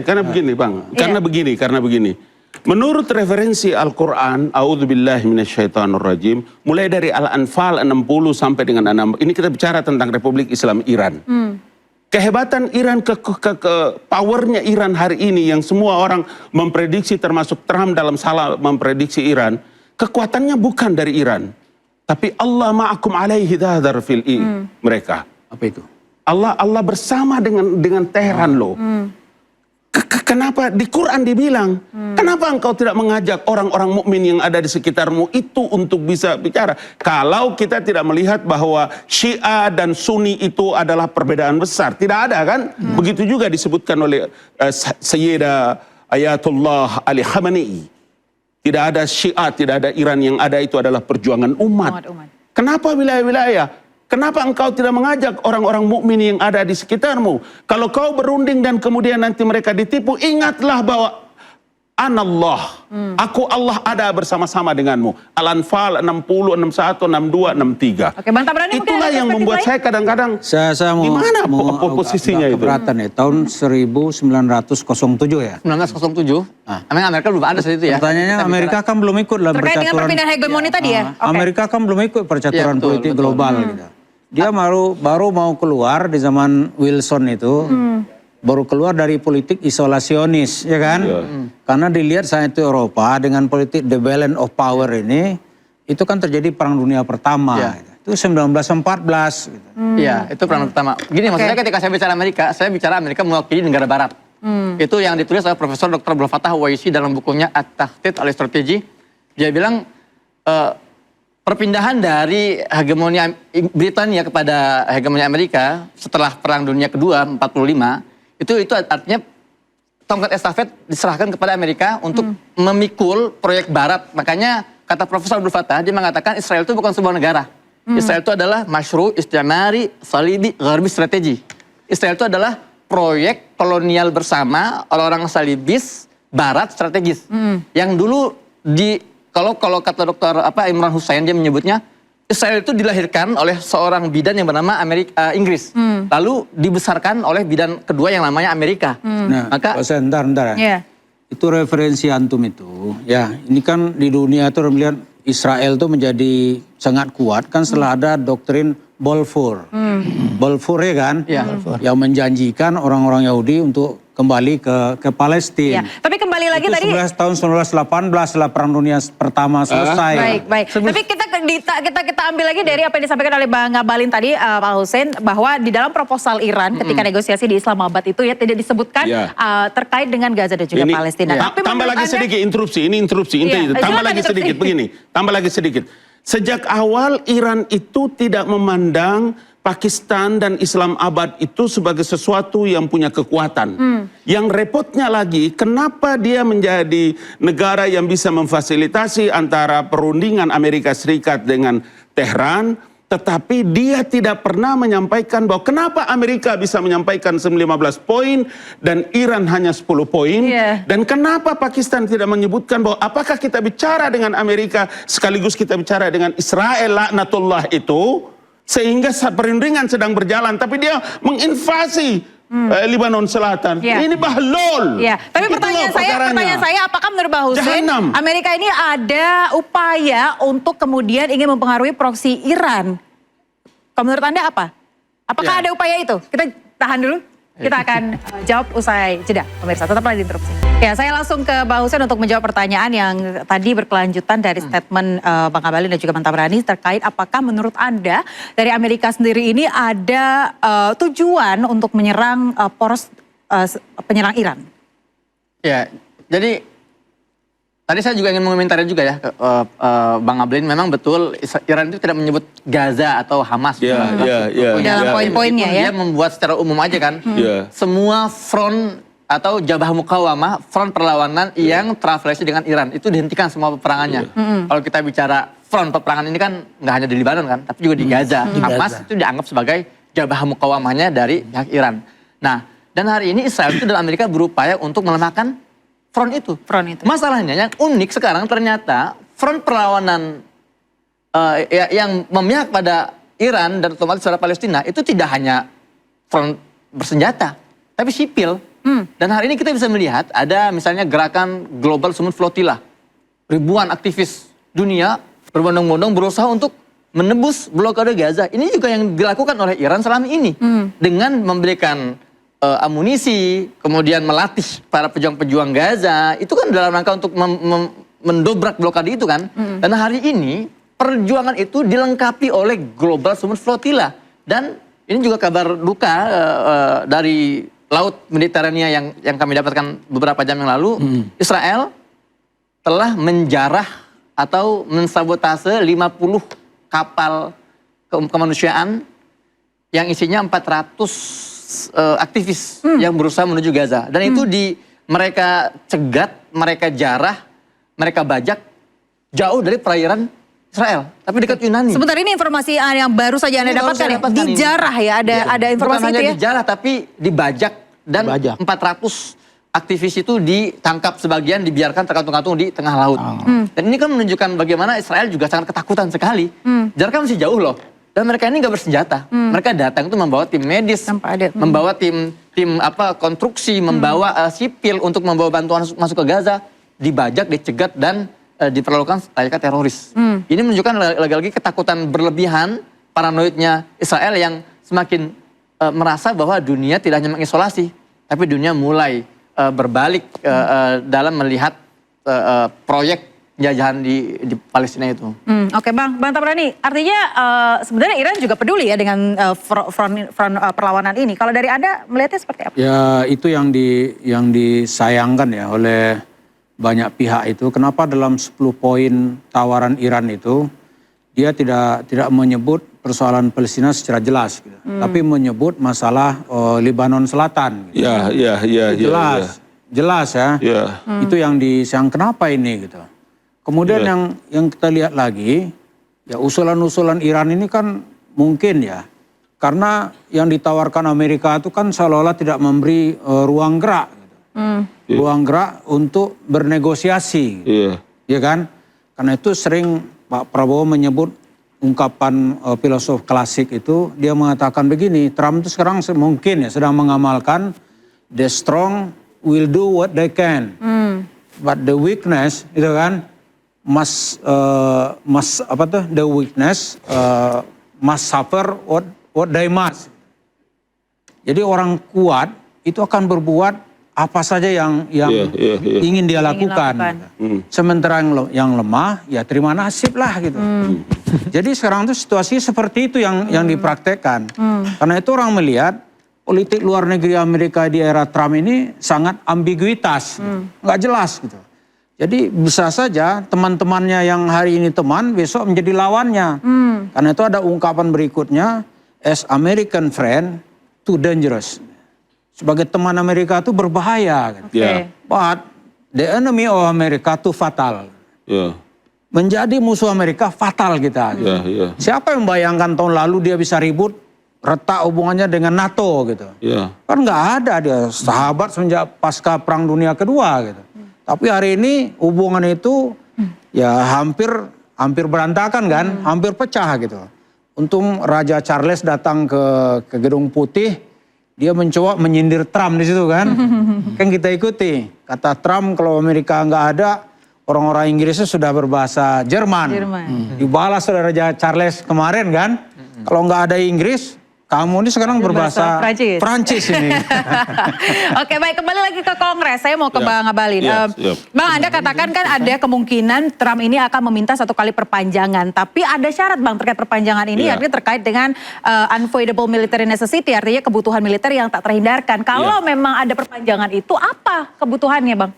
Karena begini Bang, karena begini. Menurut referensi Al-Quran, A'udzubillahi minasyaitonirrajim, mulai dari Al-Anfal 60 sampai dengan 6, ini kita bicara tentang Republik Islam Iran. Kehebatan Iran, powernya Iran hari ini yang semua orang memprediksi, termasuk Trump dalam salah memprediksi Iran, kekuatannya bukan dari Iran, tapi Allah ma'akum alaihi dhadar fil mereka. Apa itu? Allah bersama dengan Tehran loh. Kenapa di Quran dibilang, kenapa engkau tidak mengajak orang-orang mukmin yang ada di sekitarmu itu untuk bisa bicara? Kalau kita tidak melihat bahwa Syiah dan Sunni itu adalah perbedaan besar, tidak ada kan? Begitu juga disebutkan oleh Sayyidah Ayatullah Ali Khamenei. Tidak ada Syiah, tidak ada Iran, yang ada itu adalah perjuangan umat. Kenapa wilayah-wilayah? Kenapa engkau tidak mengajak orang-orang mukmin yang ada di sekitarmu? Kalau kau berunding dan kemudian nanti mereka ditipu, ingatlah bahwa Anallah, aku Allah ada bersama-sama denganmu. Al-Anfal 60, 61, 62, 63. Oke, Bang Tabrani, itulah yang membuat saya kadang-kadang, saya mau gimana posisinya itu? Keberatan ya, tahun 1907 ya? 1907, emang Amerika belum ada saat itu ya? Pertanyaannya, Amerika kan belum ikut dalam terkait dengan perpindahan hegemoni tadi ya? Amerika kan belum ikut percaturan politik global gitu. Dia baru mau keluar di zaman Wilson itu, baru keluar dari politik isolasionis, ya kan? Karena dilihat saat itu Eropa dengan politik the balance of power ini, itu kan terjadi Perang Dunia Pertama. Itu 1914. Gitu. Iya, itu Perang Pertama. Gini, maksudnya ketika saya bicara Amerika mewakili negara Barat. Itu yang ditulis oleh Profesor Dr. Abdul Fattah Uwaisi dalam bukunya At-Tahdid al-Strategi. Dia bilang, perpindahan dari hegemoni Britania kepada hegemoni Amerika setelah Perang Dunia Kedua 45, itu artinya tongkat estafet diserahkan kepada Amerika untuk memikul proyek Barat. Makanya kata Profesor Abdul Fattah, dia mengatakan Israel itu bukan sebuah negara. Israel itu adalah masyru' istimari salibi gharbi strategi. Israel itu adalah proyek kolonial bersama orang-orang salibis Barat strategis. Yang dulu kalau kata Dr. Imran Hussein, dia menyebutnya Israel itu dilahirkan oleh seorang bidan yang bernama Inggris. Lalu dibesarkan oleh bidan kedua yang namanya Amerika. Nah, maka bentar ya. Itu referensi antum itu. Ya, ini kan di dunia itu melihat Israel itu menjadi sangat kuat kan setelah ada doktrin Balfour. Balfour ya kan? Yang menjanjikan orang-orang Yahudi untuk kembali ke Palestina. Tapi kembali lagi itu tadi tahun 1918 setelah Perang Dunia Pertama selesai. Baik. Tapi kita ambil lagi dari apa yang disampaikan oleh Bang Ngabalin tadi, Pak Hussein, bahwa di dalam proposal Iran ketika negosiasi di Islamabad itu ya tidak disebutkan terkait dengan Gaza dan juga Palestina. Tapi tambah lagi sedikit interupsi, tambah lagi sedikit begini, tambah lagi sedikit. Sejak awal Iran itu tidak memandang Pakistan dan Islamabad itu sebagai sesuatu yang punya kekuatan. Yang repotnya lagi, kenapa dia menjadi negara yang bisa memfasilitasi antara perundingan Amerika Serikat dengan Tehran, tetapi dia tidak pernah menyampaikan bahwa kenapa Amerika bisa menyampaikan 15 poin dan Iran hanya 10 poin. Dan kenapa Pakistan tidak menyebutkan bahwa apakah kita bicara dengan Amerika sekaligus kita bicara dengan Israel laknatullah itu, sehingga perundingan sedang berjalan tapi dia menginvasi Lebanon Selatan. Ini bahlul. Tapi pertanyaan saya, apakah menurut Bang Hussein Amerika ini ada upaya untuk kemudian ingin mempengaruhi proksi Iran? Kalau menurut Anda apa? Apakah ada upaya itu? Kita tahan dulu. Kita akan jawab usai jeda, pemirsa. Tetaplah di Interupsi. Ya, saya langsung ke Bang Hussein untuk menjawab pertanyaan yang tadi berkelanjutan dari statement Bang Abalin dan juga Bang Tabrani terkait apakah menurut Anda dari Amerika sendiri ini ada tujuan untuk menyerang poros penyerang Iran? Ya, jadi tadi saya juga ingin mengomentari juga ya, Bang Abalin, memang betul Iran itu tidak menyebut Gaza atau Hamas. Dalam poin-poinnya ya. Dia membuat secara umum aja kan. Semua front atau Jabhah Muqawamah, front perlawanan yang terafiliasi dengan Iran, itu dihentikan semua peperangannya. Kalau kita bicara front peperangan ini kan nggak hanya di Lebanon kan, tapi juga di Gaza. Hamas itu dianggap sebagai Jabhah Muqawamahnya dari pihak Iran. Nah, dan hari ini Israel itu dan Amerika berupaya untuk melemahkan front itu. Masalahnya yang unik sekarang ternyata front perlawanan yang memihak pada Iran dan otomatis secara Palestina itu tidak hanya front bersenjata, tapi sipil. Dan hari ini kita bisa melihat ada misalnya gerakan Global Summit Flotilla. Ribuan aktivis dunia berbondong-bondong berusaha untuk menembus blokade Gaza. Ini juga yang dilakukan oleh Iran selama ini dengan memberikan amunisi, kemudian melatih para pejuang-pejuang Gaza, itu kan dalam rangka untuk mendobrak blokade itu kan. Dan hari ini perjuangan itu dilengkapi oleh Global Summit Flotilla. Dan ini juga kabar duka dari Laut Mediterania yang kami dapatkan beberapa jam yang lalu, Israel telah menjarah atau mensabotase 50 kapal kemanusiaan yang isinya 400 aktivis yang berusaha menuju Gaza. Dan itu mereka cegat, mereka jarah, mereka bajak jauh dari perairan Israel, tapi dekat Yunani. Sebentar, ini informasi yang baru saja Anda dapatkan ya? Dijarah ya, ada informasi bukan itu ya? Bukan hanya dijarah, tapi dibajak. Dan 400 aktivis itu ditangkap, sebagian dibiarkan tergantung-gantung di tengah laut. Dan ini kan menunjukkan bagaimana Israel juga sangat ketakutan sekali. Jaraknya masih jauh loh. Dan mereka ini nggak bersenjata. Mereka datang itu membawa tim medis, membawa tim konstruksi, membawa sipil untuk membawa bantuan masuk ke Gaza, dibajak, dicegat dan diperlakukan layaknya teroris. Ini menunjukkan lagi-lagi ketakutan berlebihan, paranoidnya Israel yang semakin merasa bahwa dunia tidak hanya mengisolasi, tapi dunia mulai berbalik dalam melihat proyek jajahan di Palestina itu. Oke, Bang Tabrani, artinya sebenarnya Iran juga peduli ya dengan front perlawanan ini. Kalau dari Anda melihatnya seperti apa? Ya, itu yang disayangkan ya oleh banyak pihak itu. Kenapa dalam 10 poin tawaran Iran itu dia tidak menyebut persoalan Palestina secara jelas, gitu. Tapi menyebut masalah Lebanon Selatan. Gitu. Jelas ya. Itu yang disayang, kenapa ini gitu. Kemudian yang kita lihat lagi, ya usulan-usulan Iran ini kan mungkin ya, karena yang ditawarkan Amerika itu kan seolah-olah tidak memberi ruang gerak, gitu. Ruang gerak untuk bernegosiasi, ya kan? Karena itu sering Pak Prabowo menyebut ungkapan filosof klasik itu, dia mengatakan begini, Trump itu sekarang mungkin ya sedang mengamalkan the strong will do what they can, but the weakness, itu kan? The weakness must suffer what they must. Jadi orang kuat itu akan berbuat apa saja yang ingin dia lakukan. Sementara yang lemah ya terima nasib lah gitu. Jadi sekarang itu situasi seperti itu yang dipraktekkan. Karena itu orang melihat politik luar negeri Amerika di era Trump ini sangat ambiguitas, nggak jelas gitu. Jadi bisa saja teman-temannya yang hari ini teman, besok menjadi lawannya. Karena itu ada ungkapan berikutnya, as American friend, too dangerous. Sebagai teman Amerika itu berbahaya. But the enemy of America too fatal. menjadi musuh Amerika fatal kita. Gitu. Siapa yang membayangkan tahun lalu dia bisa ribut, retak hubungannya dengan NATO gitu. Kan nggak ada, dia sahabat semenjak pasca Perang Dunia Kedua gitu. Tapi hari ini hubungan itu ya hampir berantakan kan, hampir pecah gitu. Untung Raja Charles datang ke Gedung Putih, dia mencoba menyindir Trump di situ kan. Kan kita ikuti. Kata Trump kalau Amerika nggak ada, orang-orang Inggrisnya sudah berbahasa Jerman. Dibalas oleh Raja Charles kemarin kan. Kalau nggak ada Inggris, kamu ini sekarang berbahasa Prancis ini. Oke, baik, kembali lagi ke Kongres. Saya mau ke Bang Abalin. Bang, Anda katakan kan ada kemungkinan Trump ini akan meminta 1 kali perpanjangan. Tapi ada syarat Bang terkait perpanjangan ini, artinya terkait dengan unavoidable military necessity, artinya kebutuhan militer yang tak terhindarkan. Kalau memang ada perpanjangan itu, apa kebutuhannya Bang?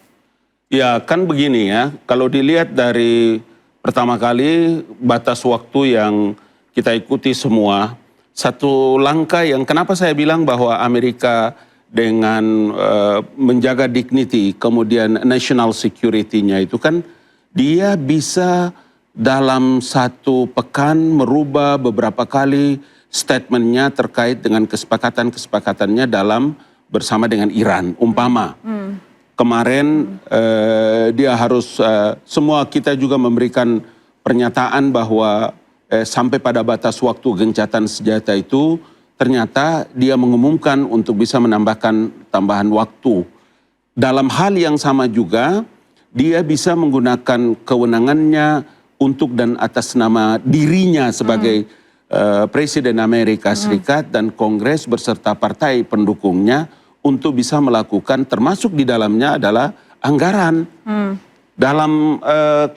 Ya kan begini ya, kalau dilihat dari pertama kali batas waktu yang kita ikuti semua, satu langkah yang kenapa saya bilang bahwa Amerika dengan menjaga dignity, kemudian national security-nya itu kan dia bisa dalam 1 pekan merubah beberapa kali statement-nya terkait dengan kesepakatannya dalam bersama dengan Iran, umpama. Kemarin dia harus, semua kita juga memberikan pernyataan bahwa sampai pada batas waktu gencatan senjata itu, ternyata dia mengumumkan untuk bisa menambahkan tambahan waktu. Dalam hal yang sama juga, dia bisa menggunakan kewenangannya untuk dan atas nama dirinya sebagai Presiden Amerika Serikat dan Kongres beserta partai pendukungnya untuk bisa melakukan, termasuk di dalamnya adalah anggaran. Dalam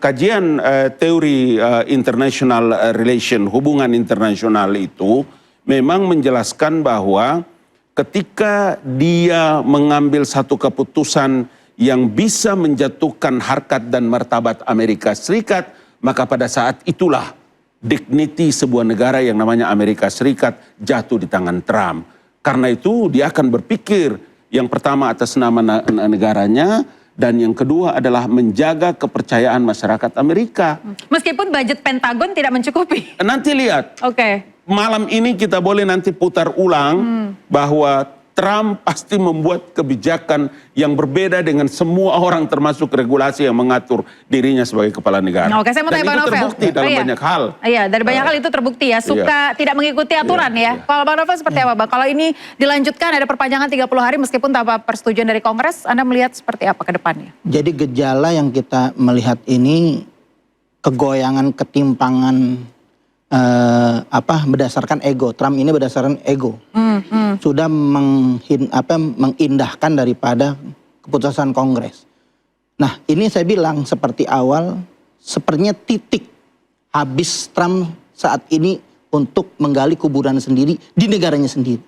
kajian teori international relation, hubungan internasional itu memang menjelaskan bahwa ketika dia mengambil satu keputusan yang bisa menjatuhkan harkat dan martabat Amerika Serikat, maka pada saat itulah dignity sebuah negara yang namanya Amerika Serikat jatuh di tangan Trump. Karena itu dia akan berpikir yang pertama atas nama negaranya, dan yang kedua adalah menjaga kepercayaan masyarakat Amerika. Meskipun budget Pentagon tidak mencukupi. Nanti lihat. Malam ini kita boleh nanti putar ulang bahwa Trump pasti membuat kebijakan yang berbeda dengan semua orang, termasuk regulasi yang mengatur dirinya sebagai kepala negara. Saya mau tanya Bang Novel. Dan itu terbukti dalam banyak hal. Iya, dari banyak hal itu terbukti ya. Suka tidak mengikuti aturan ya. Kalau Bang Novel seperti apa Bang? Kalau ini dilanjutkan ada perpanjangan 30 hari meskipun tanpa persetujuan dari Kongres, Anda melihat seperti apa ke depannya? Jadi gejala yang kita melihat ini kegoyangan, ketimpangan berdasarkan ego. Trump ini berdasarkan ego. Sudah mengindahkan daripada keputusan Kongres. Nah, ini saya bilang seperti awal, sepertinya titik habis Trump saat ini untuk menggali kuburan sendiri di negaranya sendiri.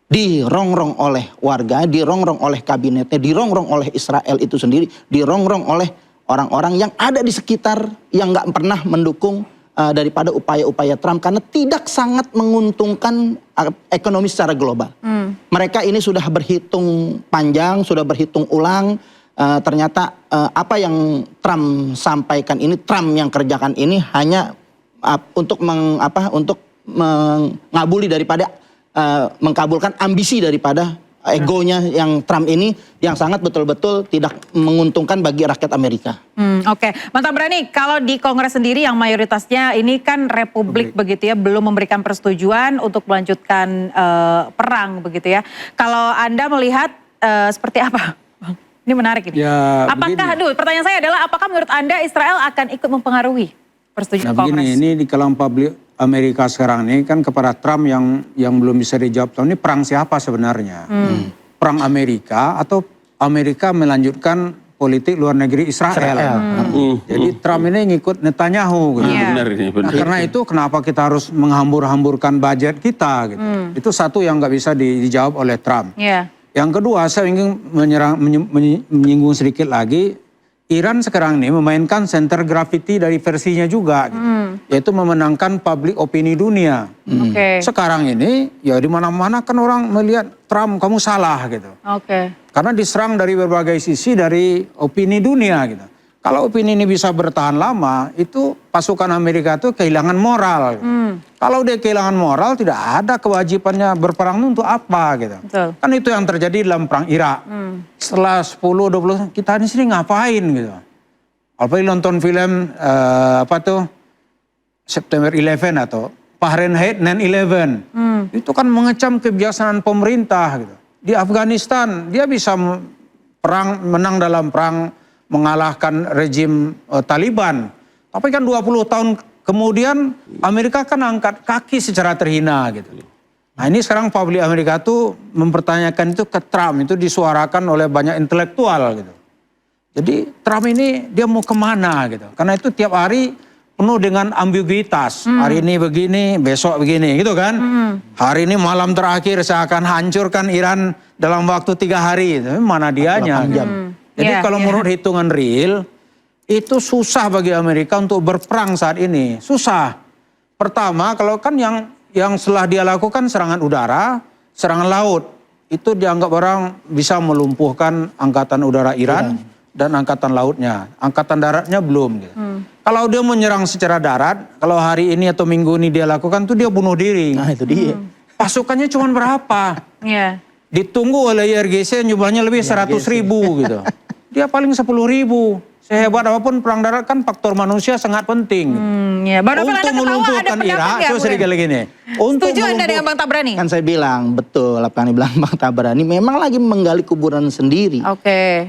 Dirongrong oleh warga, dirongrong oleh kabinetnya, dirongrong oleh Israel itu sendiri, dirongrong oleh orang-orang yang ada di sekitar yang nggak pernah mendukung daripada upaya-upaya Trump karena tidak sangat menguntungkan ekonomi secara global. Mereka ini sudah berhitung panjang, sudah berhitung ulang. Ternyata apa yang Trump sampaikan ini, Trump yang kerjakan ini hanya untuk mengabuli daripada mengkabulkan ambisi daripada egonya yang Trump ini yang sangat betul-betul tidak menguntungkan bagi rakyat Amerika. Mantan Berani, kalau di Kongres sendiri yang mayoritasnya ini kan Republik begitu ya, belum memberikan persetujuan untuk melanjutkan perang begitu ya. Kalau Anda melihat seperti apa? Ini menarik ini. Ya, pertanyaan saya adalah apakah menurut Anda Israel akan ikut mempengaruhi persetujuan Kongres? Ini di kalangan publik Amerika sekarang ini kan kepada Trump yang belum bisa dijawab, ini perang siapa sebenarnya? Perang Amerika atau Amerika melanjutkan politik luar negeri Israel? Jadi Trump ini ngikut Netanyahu. Gitu. Nah, karena itu kenapa kita harus menghambur-hamburkan budget kita? Gitu. Itu satu yang nggak bisa dijawab oleh Trump. Yang kedua, saya ingin menyinggung sedikit lagi. Iran sekarang ini memainkan center gravity dari versinya juga, gitu. Yaitu memenangkan public opini dunia. Sekarang ini ya di mana-mana kan orang melihat Trump kamu salah gitu. Karena diserang dari berbagai sisi dari opini dunia gitu. Kalau opini ini bisa bertahan lama, itu pasukan Amerika itu kehilangan moral. Kalau dia kehilangan moral, tidak ada kewajibannya berperang untuk apa gitu. Betul. Kan itu yang terjadi dalam perang Irak. Setelah 10-20 kita di sini ngapain gitu. Apalagi nonton film apa tuh September 11 atau Fahrenheit 9/11. Itu kan mengecam kebiasaan pemerintah gitu. Di Afghanistan dia bisa menang dalam perang mengalahkan rejim Taliban. Tapi kan 20 tahun kemudian Amerika kan angkat kaki secara terhina gitu. Nah ini sekarang publik Amerika tuh mempertanyakan itu ke Trump, itu disuarakan oleh banyak intelektual gitu. Jadi Trump ini dia mau kemana gitu. Karena itu tiap hari penuh dengan ambiguitas. Hari ini begini, besok begini gitu kan. Hari ini malam terakhir saya akan hancurkan Iran dalam waktu 3 hari. Tapi mana dianya gitu. Jadi kalau menurut hitungan real, itu susah bagi Amerika untuk berperang saat ini. Susah. Pertama, kalau kan yang setelah dia lakukan serangan udara, serangan laut. Itu dianggap orang bisa melumpuhkan angkatan udara Iran dan angkatan lautnya. Angkatan daratnya belum. Gitu. Kalau dia menyerang secara darat, kalau hari ini atau minggu ini dia lakukan, tuh dia bunuh diri. Nah itu dia. Pasukannya cuma berapa? Ditunggu oleh IRGC jumlahnya lebih 100.000 gitu. Dia paling 10.000. Sehebat apapun perang darat kan faktor manusia sangat penting. Untuk melumpuhkan Irak, so sedikit lagi nih. Setuju Anda dengan Bang Tabrani? Kan saya bilang, betul apa yang dibilang Bang Tabrani, memang lagi menggali kuburan sendiri.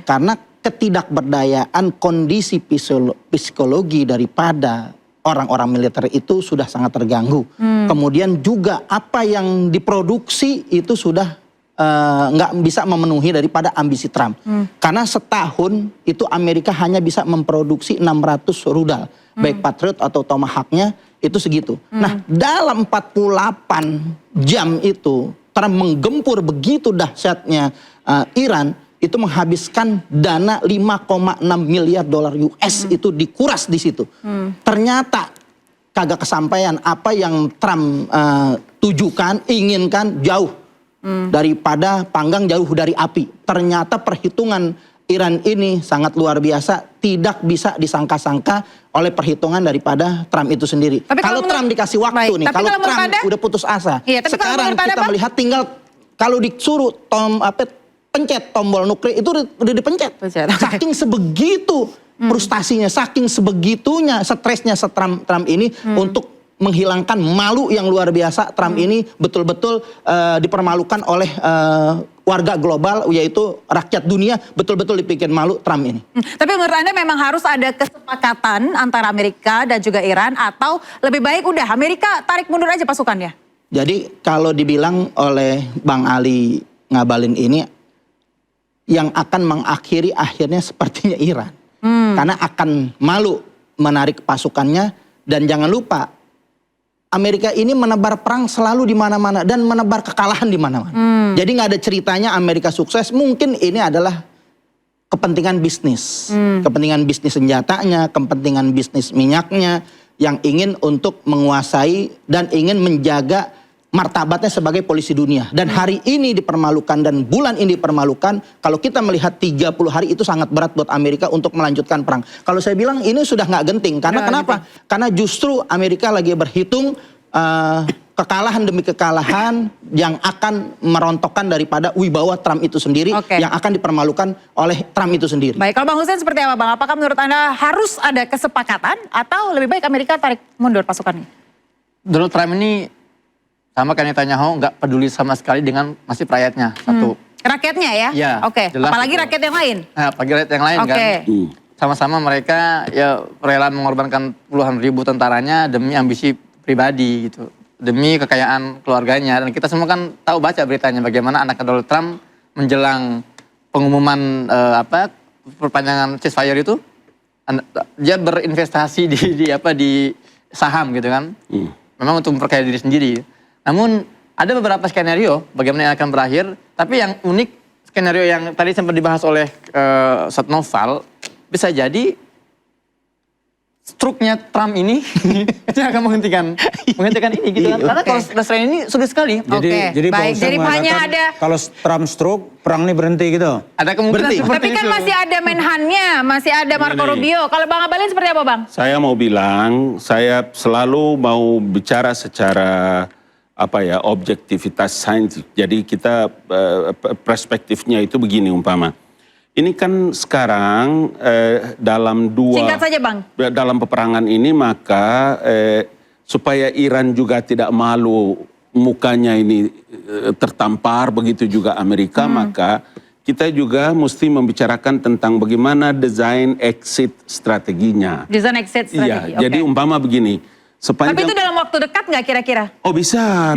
Karena ketidakberdayaan kondisi psikologi daripada orang-orang militer itu sudah sangat terganggu. Kemudian juga apa yang diproduksi itu sudah nggak bisa memenuhi daripada ambisi Trump. Karena setahun itu Amerika hanya bisa memproduksi 600 rudal. Baik Patriot atau Tomahawk-nya itu segitu. Nah dalam 48 jam itu Trump menggempur begitu dahsyatnya Iran, itu menghabiskan dana 5,6 miliar dolar US itu dikuras di situ. Ternyata kagak kesampaian apa yang Trump tujukan, inginkan jauh daripada panggang, jauh dari api. Ternyata perhitungan Iran ini sangat luar biasa, tidak bisa disangka-sangka oleh perhitungan daripada Trump itu sendiri. Kalau Trump dikasih waktu nih, kalau Trump udah putus asa, sekarang kita melihat tinggal kalau disuruh pencet tombol nuklir itu udah dipencet. Saking sebegitu frustasinya, saking sebegitunya stresnya Trump ini untuk menghilangkan malu yang luar biasa. Trump ini betul-betul dipermalukan oleh warga global, yaitu rakyat dunia, betul-betul dibikin malu Trump ini. Tapi menurut Anda memang harus ada kesepakatan antara Amerika dan juga Iran, atau lebih baik udah Amerika tarik mundur aja pasukannya? Jadi kalau dibilang oleh Bang Ali Ngabalin ini, yang akan mengakhiri akhirnya sepertinya Iran. Karena akan malu menarik pasukannya, dan jangan lupa Amerika ini menebar perang selalu di mana-mana dan menebar kekalahan di mana-mana. Jadi nggak ada ceritanya Amerika sukses. Mungkin ini adalah kepentingan bisnis, kepentingan bisnis senjatanya, kepentingan bisnis minyaknya yang ingin untuk menguasai dan ingin menjaga martabatnya sebagai polisi dunia. Dan hari ini dipermalukan dan bulan ini dipermalukan. Kalau kita melihat 30 hari itu sangat berat buat Amerika untuk melanjutkan perang. Kalau saya bilang ini sudah nggak genting. Karena kenapa? Karena justru Amerika lagi berhitung kekalahan demi kekalahan yang akan merontokkan daripada wibawa Trump itu sendiri, yang akan dipermalukan oleh Trump itu sendiri. Baik, kalau Bang Hussein seperti apa Bang? Apakah menurut Anda harus ada kesepakatan atau lebih baik Amerika tarik mundur pasukannya? Donald Trump ini sama kayak Netanyahu, nggak peduli sama sekali dengan nasib rakyatnya. Satu. Rakyatnya ya? Ya, apalagi rakyat yang lain? Apalagi rakyat yang lain kan. Sama-sama mereka ya rela mengorbankan puluhan ribu tentaranya demi ambisi pribadi gitu. Demi kekayaan keluarganya. Dan kita semua kan tahu, baca beritanya bagaimana anak Donald Trump menjelang pengumuman perpanjangan ceasefire itu, dia berinvestasi di saham gitu kan. Memang untuk memperkaya diri sendiri. Namun ada beberapa skenario bagaimana yang akan berakhir, tapi yang unik skenario yang tadi sempat dibahas oleh Ustadz Noval, bisa jadi struknya Trump ini itu akan menghentikan ini gitu kan. Karena kalau Israel ini sulit sekali. Jadi baik. Jadi hanya ada kalau Trump stroke, perang ini berhenti gitu. Ada kemungkinan seperti tapi kan itu. masih ada Menhan-nya, masih ada Marco Rubio. Kalau Bang Abalin seperti apa, Bang? Saya mau bilang, saya selalu mau bicara secara objektivitas sains. Jadi kita perspektifnya itu begini umpama. Ini kan sekarang dalam Singkat saja, Bang. dalam peperangan ini maka supaya Iran juga tidak malu mukanya ini tertampar, begitu juga Amerika, maka kita juga mesti membicarakan tentang bagaimana desain exit strateginya. Desain exit strategi. Iya, jadi umpama begini. Tapi itu dalam waktu dekat nggak kira-kira? Oh bisa.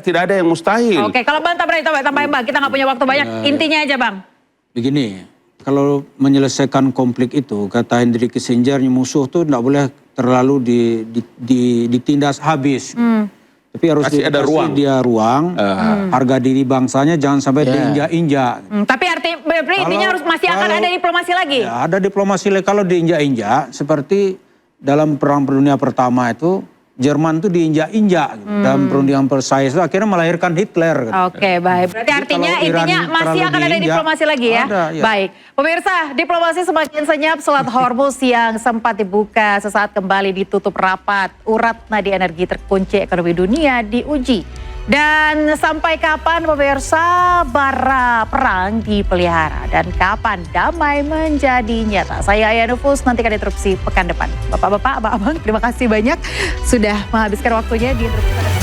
Tidak ada yang mustahil. Oke, kalau Bang tambahin Bang, kita nggak punya waktu banyak. Intinya aja, Bang. Begini, kalau menyelesaikan konflik itu, kata Henry Kissinger, musuh tuh tidak boleh terlalu ditindas habis. Tapi harus ada ruang. Dia ruang, harga diri bangsanya jangan sampai diinjak-injak. Tapi intinya harus masih akan ada diplomasi lagi? Ya, ada diplomasi lagi. Kalau diinjak-injak, seperti dalam Perang Dunia Pertama itu, Jerman itu diinjak-injak. Dalam Perundingan Versailles itu akhirnya melahirkan Hitler. Oke, baik. Berarti artinya intinya masih akan ada diplomasi lagi ya? Ada, ya. Baik. Pemirsa, diplomasi semakin senyap. Selat Hormuz yang sempat dibuka sesaat kembali ditutup rapat. Urat nadi energi terkunci ekonomi dunia diuji. Dan sampai kapan pemirsa bara perang dipelihara? Dan kapan damai menjadi nyata? Saya Aya Nufus, nantikan interupsi pekan depan. Bapak-bapak, abang-abang, terima kasih banyak sudah menghabiskan waktunya di interupsi.